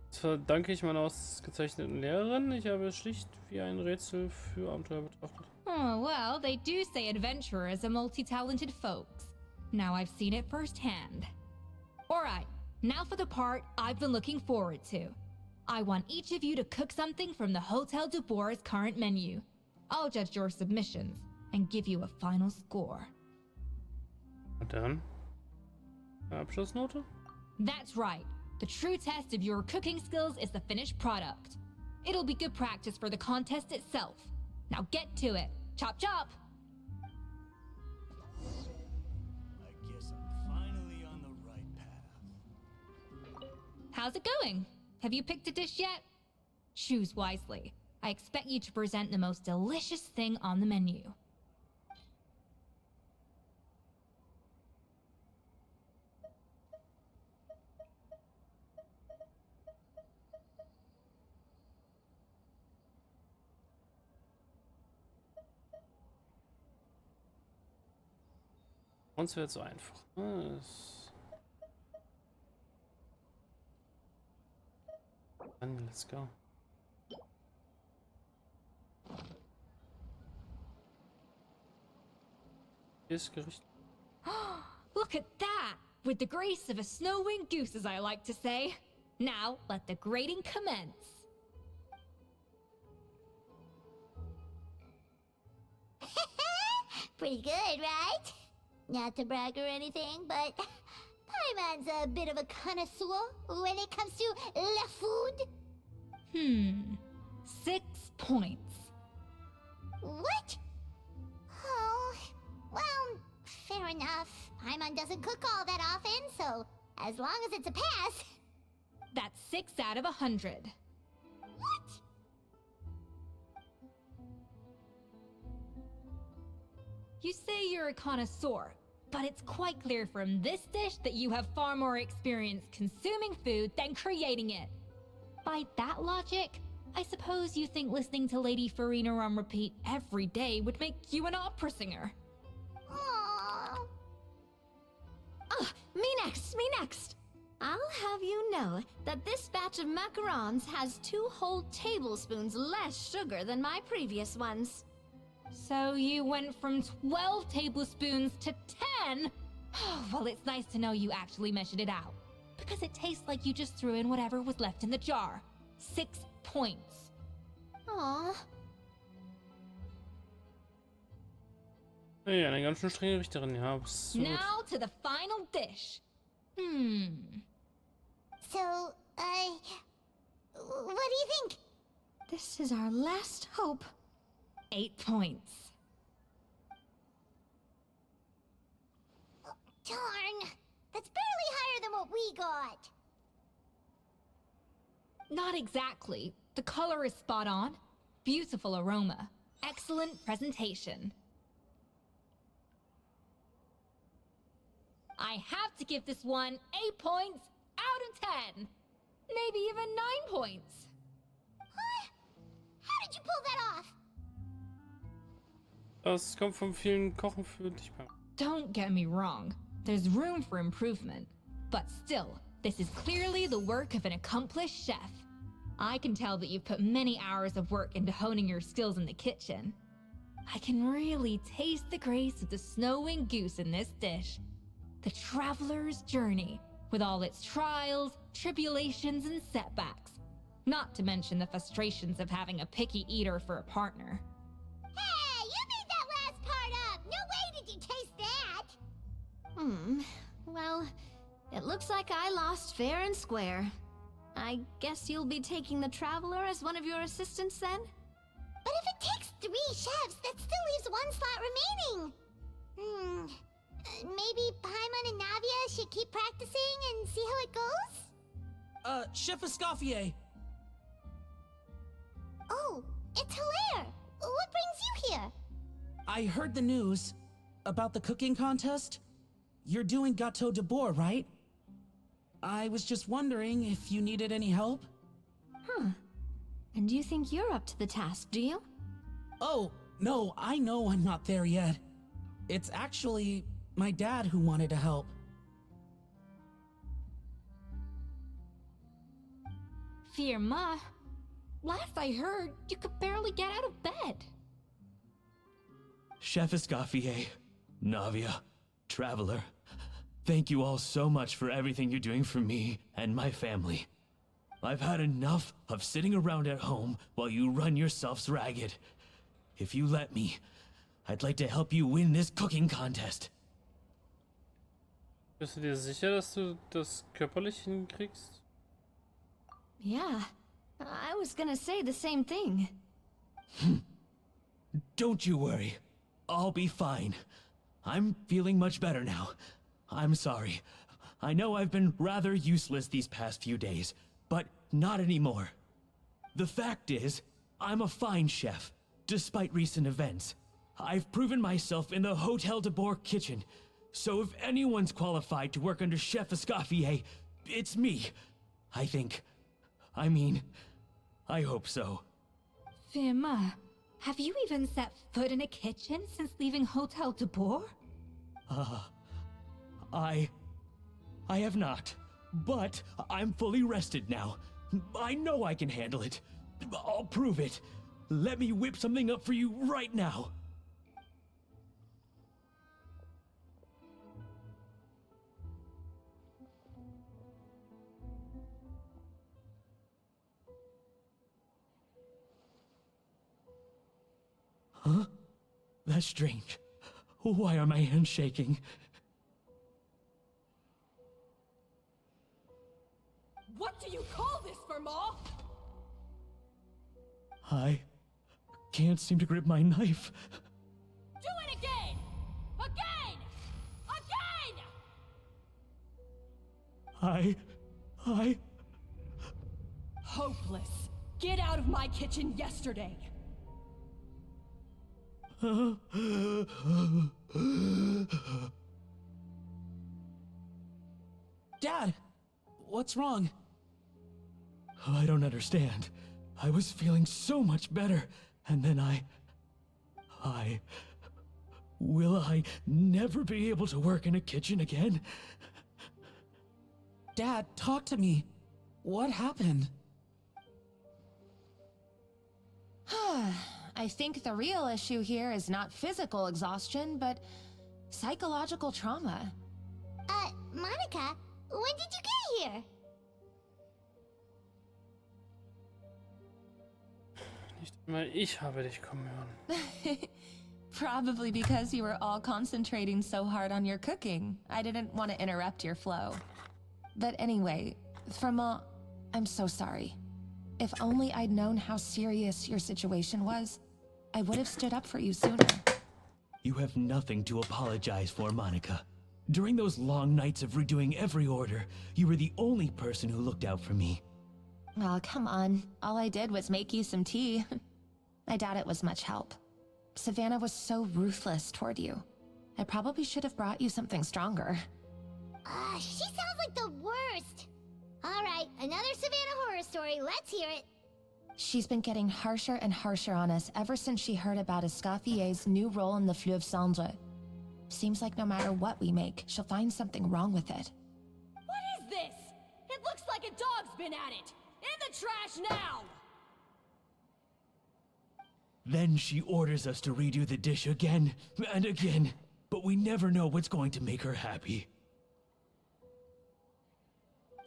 Das verdanke ich meiner ausgezeichneten Lehrerin. Ich habe es schlicht wie ein Rätsel für Abenteuer betrachtet. Oh, well, they do say adventurers are multi-talented folks. Now I've seen it firsthand. Alright, now for the part I've been looking forward to. I want each of you to cook something from the Hotel Debord's current menu. I'll judge your submissions and give you a final score. Und dann? Abschlussnote? That's right. The true test of your cooking skills is the finished product. It'll be good practice for the contest itself. Now get to it. Chop chop! I guess I'm finally on the right path. How's it going? Have you picked a dish yet? Choose wisely. I expect you to present the most delicious thing on the menu. Uns wird so einfach. Dann, let's go. Hier ist Gericht. Look at that! With the grace of a snow-winged goose, as I like to say. Now, let the grating commence. Pretty good, right? Not to brag or anything, but Paimon's a bit of a connoisseur when it comes to la food. 6 points. What? Oh, well, fair enough. Paimon doesn't cook all that often, so as long as it's a pass. That's 6 out of 100. What? You say you're a connoisseur, but it's quite clear from this dish that you have far more experience consuming food than creating it. By that logic, I suppose you think listening to Lady Farina on repeat every day would make you an opera singer. Aww. Me next! I'll have you know that this batch of macarons has 2 whole tablespoons less sugar than my previous ones. So you went from 12 tablespoons to 10? Well, it's nice to know you actually measured it out. Because it tastes like you just threw in whatever was left in the jar. 6 points. Aw. Ja, eine ganz schön strenge Richterin, ja. Absolut. Now to the final dish. So, what do you think? This is our last hope. 8 points. Darn, that's barely higher than what we got. Not exactly. The color is spot on. Beautiful aroma. Excellent presentation. I have to give this one 8 points out of 10. Maybe even 9 points. Huh? How did you pull that off? Das kommt vom vielen Kochen für dich. Don't get me wrong. There's room for improvement. But still, this is clearly the work of an accomplished chef. I can tell that you've put many hours of work into honing your skills in the kitchen. I can really taste the grace of the snowing goose in this dish. The traveler's journey, with all its trials, tribulations, and setbacks. Not to mention the frustrations of having a picky eater for a partner. Hey, you made that last part up! No way did you taste that! Well, it looks like I lost fair and square. I guess you'll be taking the Traveler as one of your assistants then? But if it takes 3 chefs, that still leaves 1 slot remaining. Maybe Paimon and Navia should keep practicing and see how it goes? Chef Escoffier. Oh, it's Hilaire! What brings you here? I heard the news about the cooking contest. You're doing Gâteau Debord, right? I was just wondering if you needed any help. And you think you're up to the task, do you? Oh, no, I know I'm not there yet. It's actually my dad who wanted to help. Firma, last I heard, you could barely get out of bed. Chef Escoffier, Navia, Traveler, thank you all so much for everything you're doing for me and my family. I've had enough of sitting around at home while you run yourselves ragged. If you let me, I'd like to help you win this cooking contest. Bist du dir sicher, dass du das körperlich hinkriegst? Yeah, I was gonna say the same thing. Don't you worry. I'll be fine. I'm feeling much better now. I'm sorry. I know I've been rather useless these past few days, but not anymore. The fact is, I'm a fine chef, despite recent events. I've proven myself in the Hotel Debord kitchen, so if anyone's qualified to work under Chef Escoffier, it's me. I think. I mean, I hope so. Firma, have you even set foot in a kitchen since leaving Hotel Debord? I have not, but I'm fully rested now. I know I can handle it. I'll prove it. Let me whip something up for you right now. Huh? That's strange. Why are my hands shaking? What do you call this, Firma? I can't seem to grip my knife. Do it again! Again! Again! I... Hopeless. Get out of my kitchen yesterday. Dad, what's wrong? I don't understand. I was feeling so much better, and then Will I never be able to work in a kitchen again? Dad, talk to me. What happened? I think the real issue here is not physical exhaustion, but psychological trauma. Monica, when did you get here? Nicht einmal ich habe dich kommen hören. Probably because you were all concentrating so hard on your cooking. I didn't want to interrupt your flow. But anyway, Firma, I'm so sorry. If only I'd known how serious your situation was, I would have stood up for you sooner. You have nothing to apologize for, Monica. During those long nights of redoing every order, you were the only person who looked out for me. Oh, come on. All I did was make you some tea. I doubt it was much help. Savannah was so ruthless toward you. I probably should have brought you something stronger. She sounds like the worst. All right, another Savannah horror story. Let's hear it. She's been getting harsher and harsher on us ever since she heard about Escoffier's new role in the Fleuve Cendre. Seems like no matter what we make, she'll find something wrong with it. What is this? It looks like a dog's been at it! In the trash now! Then she orders us to redo the dish again and again, but we never know what's going to make her happy.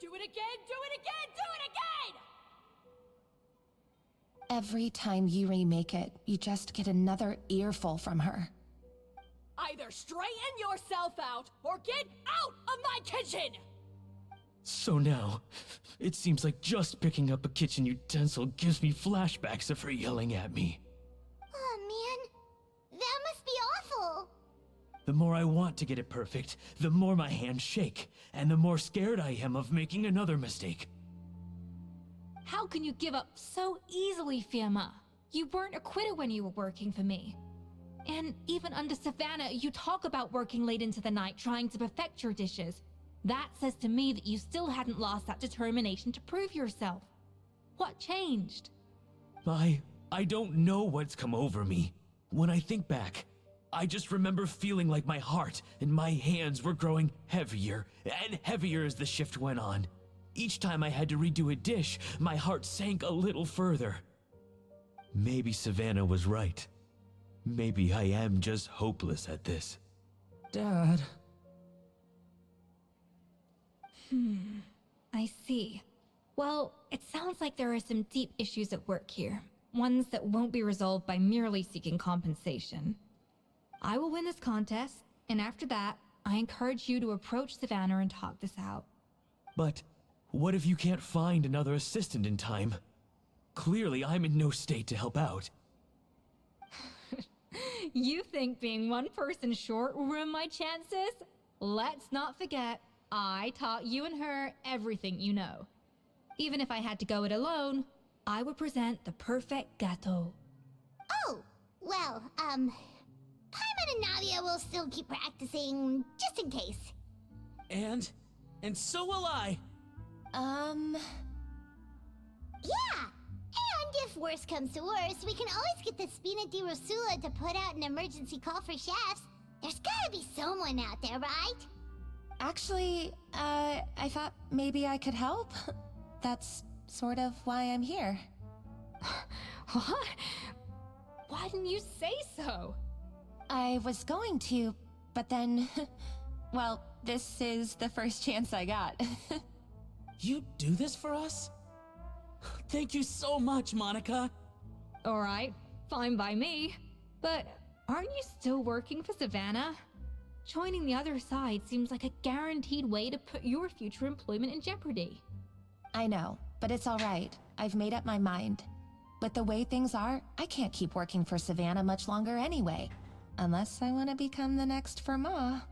Do it again, do it again, do it again! Every time you remake it, you just get another earful from her. Either straighten yourself out, or get out of my kitchen! So now, it seems like just picking up a kitchen utensil gives me flashbacks of her yelling at me. Oh man, that must be awful. The more I want to get it perfect, the more my hands shake, and the more scared I am of making another mistake. How can you give up so easily, Firma? You weren't a quitter when you were working for me. And even under Savannah, you talk about working late into the night trying to perfect your dishes. That says to me that you still hadn't lost that determination to prove yourself. What changed? I don't know what's come over me. When I think back, I just remember feeling like my heart and my hands were growing heavier and heavier as the shift went on. Each time I had to redo a dish, my heart sank a little further. Maybe Savannah was right. Maybe I am just hopeless at this. Dad. I see. Well, it sounds like there are some deep issues at work here. Ones that won't be resolved by merely seeking compensation. I will win this contest, and after that, I encourage you to approach Savannah and talk this out. But what if you can't find another assistant in time? Clearly, I'm in no state to help out. You think being one person short will ruin my chances? Let's not forget, I taught you and her everything you know. Even if I had to go it alone, I would present the perfect gâteau. Oh, well, Paimon and Navia will still keep practicing, just in case. And so will I. Yeah! And if worse comes to worse, we can always get the Spina di Rosula to put out an emergency call for chefs. There's gotta be someone out there, right? Actually, I thought maybe I could help. That's sort of why I'm here. What? Why didn't you say so? I was going to, but then... well, this is the first chance I got. You do this for us? Thank you so much, Monica. Alright, fine by me. But aren't you still working for Savannah? Joining the other side seems like a guaranteed way to put your future employment in jeopardy. I know, but it's alright. I've made up my mind. With the way things are, I can't keep working for Savannah much longer anyway. Unless I want to become the next Firma.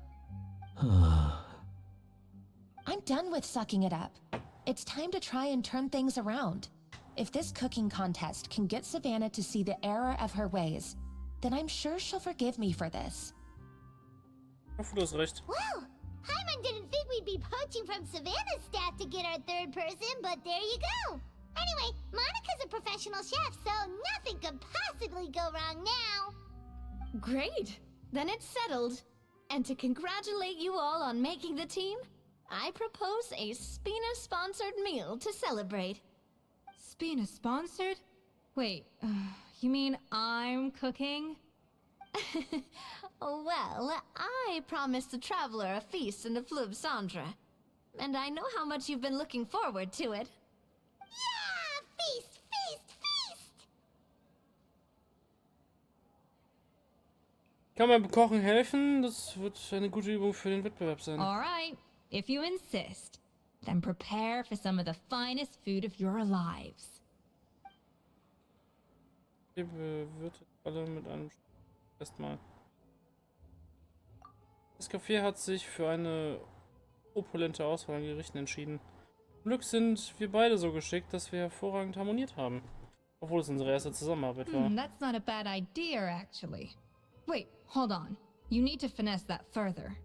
I'm done with sucking it up. It's time to try and turn things around. If this cooking contest can get Savannah to see the error of her ways, then I'm sure she'll forgive me for this. Du hast recht. Well, Paimon didn't think we'd be poaching from Savannah's staff to get our third person, but there you go. Anyway, Monica's a professional chef, so nothing could possibly go wrong now. Great! Then it's settled. And to congratulate you all on making the team, I propose a Spina-sponsored meal to celebrate. Spina sponsored? Wait, you mean I'm cooking? Well, I promised the traveler a feast in the Fleuve Cendre. And I know how much you've been looking forward to it. Yeah! Feast, feast, feast! Kann man beim Kochen helfen? Das wird eine gute Übung für den Wettbewerb sein. Alright, if you insist, then prepare for some of the finest food of your lives. Ihr bewirtet alle mit einem erstmal. Escoffier hat sich für eine opulente Auswahl an Gerichten entschieden. Zum Glück sind wir beide so geschickt, dass wir hervorragend harmoniert haben. Obwohl es unsere erste Zusammenarbeit war. That's not a bad idea, actually. Wait, hold on. You need to finesse that further.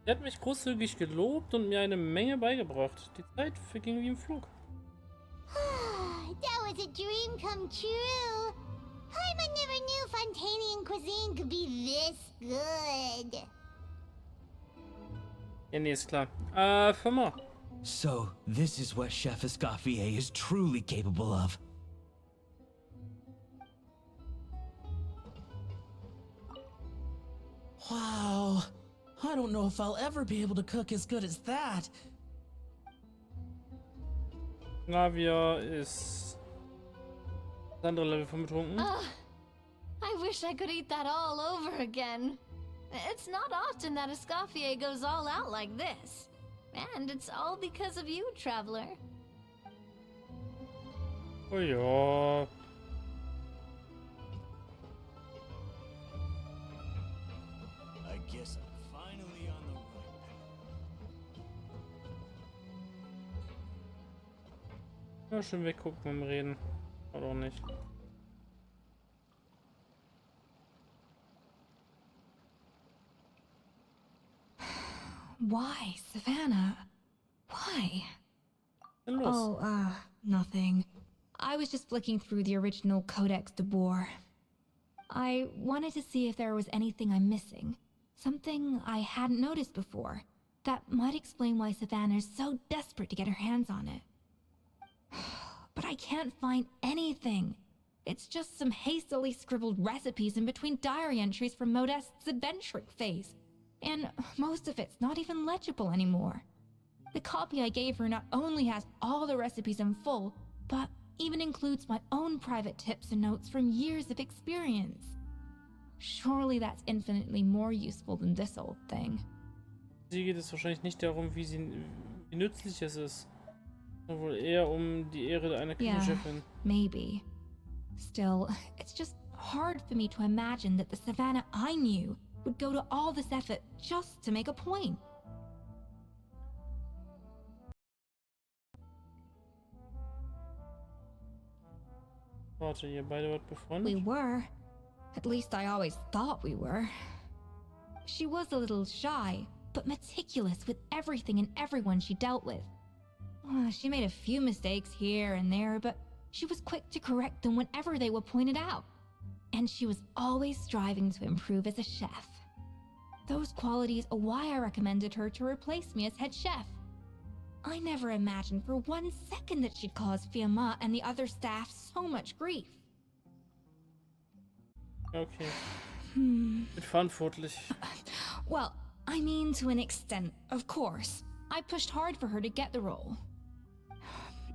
Er hat mich großzügig gelobt und mir eine Menge beigebracht. Die Zeit verging wie im Flug. That was a dream come true. I never knew Fontanian cuisine could be this good. Ja, nee, ist klar. Firma. So, this is what Chef Escoffier is truly capable of. Wow. I don't know if I'll ever be able to cook as good as that. Navia ist das andere Level von betrunken. I wish I could eat that all over again. It's not often that Escoffier goes all out like this. And it's all because of you, traveler. Oh ja. I guess I'm finally on the right path. Ja, schön weggucken beim Reden. Oder auch nicht. Why, Savannah? Why? Was ist denn los? Oh, nothing. I was just flicking through the original Codex Debord. I wanted to see if there was anything I'm missing. Something I hadn't noticed before. That might explain why Savannah's so desperate to get her hands on it. But I can't find anything. It's just some hastily scribbled recipes in between diary entries from Modeste's adventuring phase. And most of it's not even legible anymore. The copy I gave her not only has all the recipes in full, but even includes my own private tips and notes from years of experience. Surely that's infinitely more useful than this old thing. Sie geht es wahrscheinlich nicht darum, wie nützlich es ist, sondern wohl eher um die Ehre einer Küchenchefin. Maybe. Still, it's just hard for me to imagine that the Savannah I knew would go to all this effort just to make a point. Warte, ihr beide wart befreundet? We were. At least I always thought we were. She was a little shy, but meticulous with everything and everyone she dealt with. She made a few mistakes here and there, but she was quick to correct them whenever they were pointed out. And she was always striving to improve as a chef. Those qualities are why I recommended her to replace me as head chef. I never imagined for 1 second that she'd cause Fiamma and the other staff so much grief. Okay. Mitverantwortlich. Well, I mean to an extent, of course. I pushed hard for her to get the role.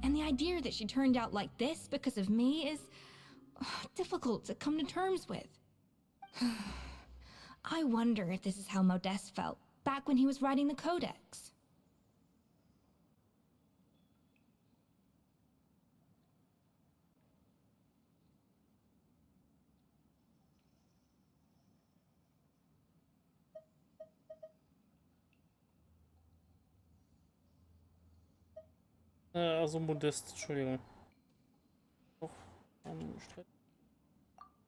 And the idea that she turned out like this because of me is difficult to come to terms with. I wonder if this is how Modeste felt back when he was writing the Codex. Also Modest, Entschuldigung. Doch,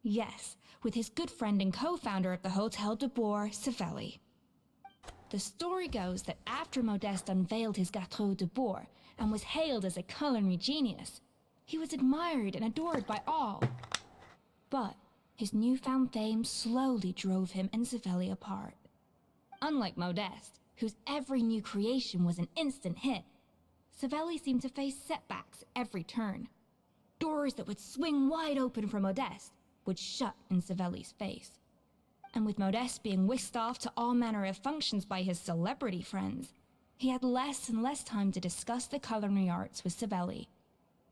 Yes, with his good friend and co-founder of the Hotel Debord, Savelli. The story goes that after Modeste unveiled his Gâteau Debord and was hailed as a culinary genius, he was admired and adored by all. But his newfound fame slowly drove him and Savelli apart. Unlike Modeste, whose every new creation was an instant hit, Savelli seemed to face setbacks at every turn. Doors that would swing wide open for Modeste would shut in Savelli's face. And with Modeste being whisked off to all manner of functions by his celebrity friends, he had less and less time to discuss the culinary arts with Savelli.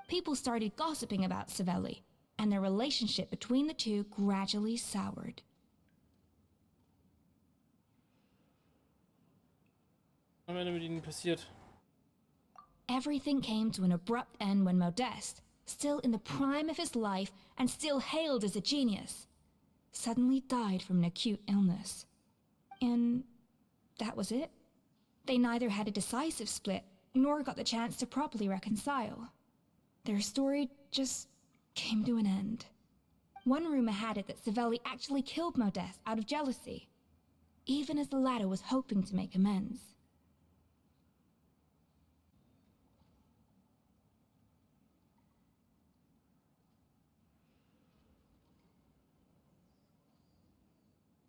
People started gossiping about Savelli, and the relationship between the two gradually soured. Was am Ende mit ihnen passiert? Everything came to an abrupt end when Modeste, still in the prime of his life and still hailed as a genius, suddenly died from an acute illness. And that was it. They neither had a decisive split, nor got the chance to properly reconcile. Their story just came to an end. One rumor had it that Savelli actually killed Modeste out of jealousy, even as the latter was hoping to make amends.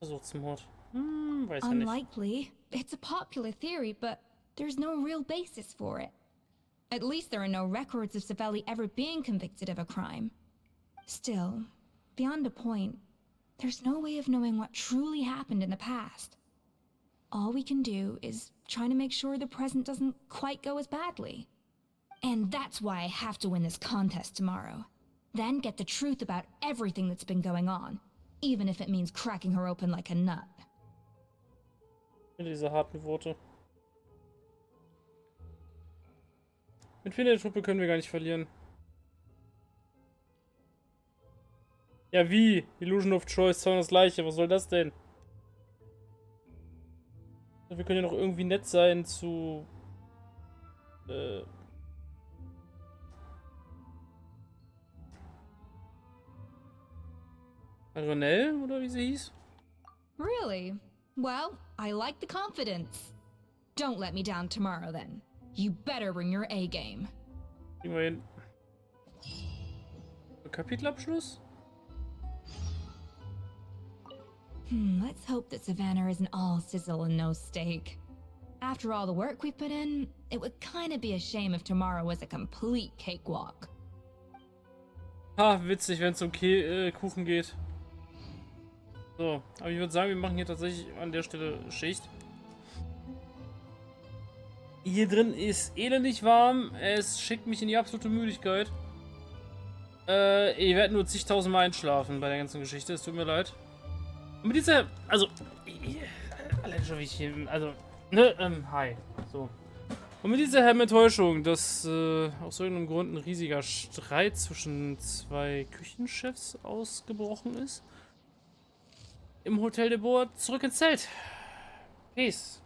Versuchsmord. Weiß ja nicht. Unlikely. It's a popular theory, but there's no real basis for it. At least there are no records of Savelli ever being convicted of a crime. Still, beyond a point, there's no way of knowing what truly happened in the past. All we can do is try to make sure the present doesn't quite go as badly. And that's why I have to win this contest tomorrow. Then get the truth about everything that's been going on, even if it means cracking her open like a nut. Mit diese harten Worte. Mit vielen der Truppe können wir gar nicht verlieren. Ja, wie? Illusion of Choice, zwar das gleiche. Was soll das denn? Wir können ja noch irgendwie nett sein zu... Renelle, oder wie sie hieß? Really? Well, I like the confidence. Don't let me down tomorrow, then. You better bring your A-game. Kriegen wir hin. Kapitelabschluss? Let's hope that Savannah isn't all sizzle and no steak. After all the work we've put in, it would kind of be a shame if tomorrow was a complete cakewalk. Ha, witzig, wenn es um Kuchen geht. So, aber ich würde sagen, wir machen hier tatsächlich an der Stelle Schicht. Hier drin ist elendig warm. Es schickt mich in die absolute Müdigkeit. Ich werde nur zigtausendmal einschlafen bei der ganzen Geschichte. Es tut mir leid. Und mit dieser, also, allein schon wie ich hier, also, ne, hi, so. Und mit dieser Enttäuschung, dass aus irgendeinem Grund ein riesiger Streit zwischen zwei Küchenchefs ausgebrochen ist, im Hotel Debord zurück ins Zelt. Peace.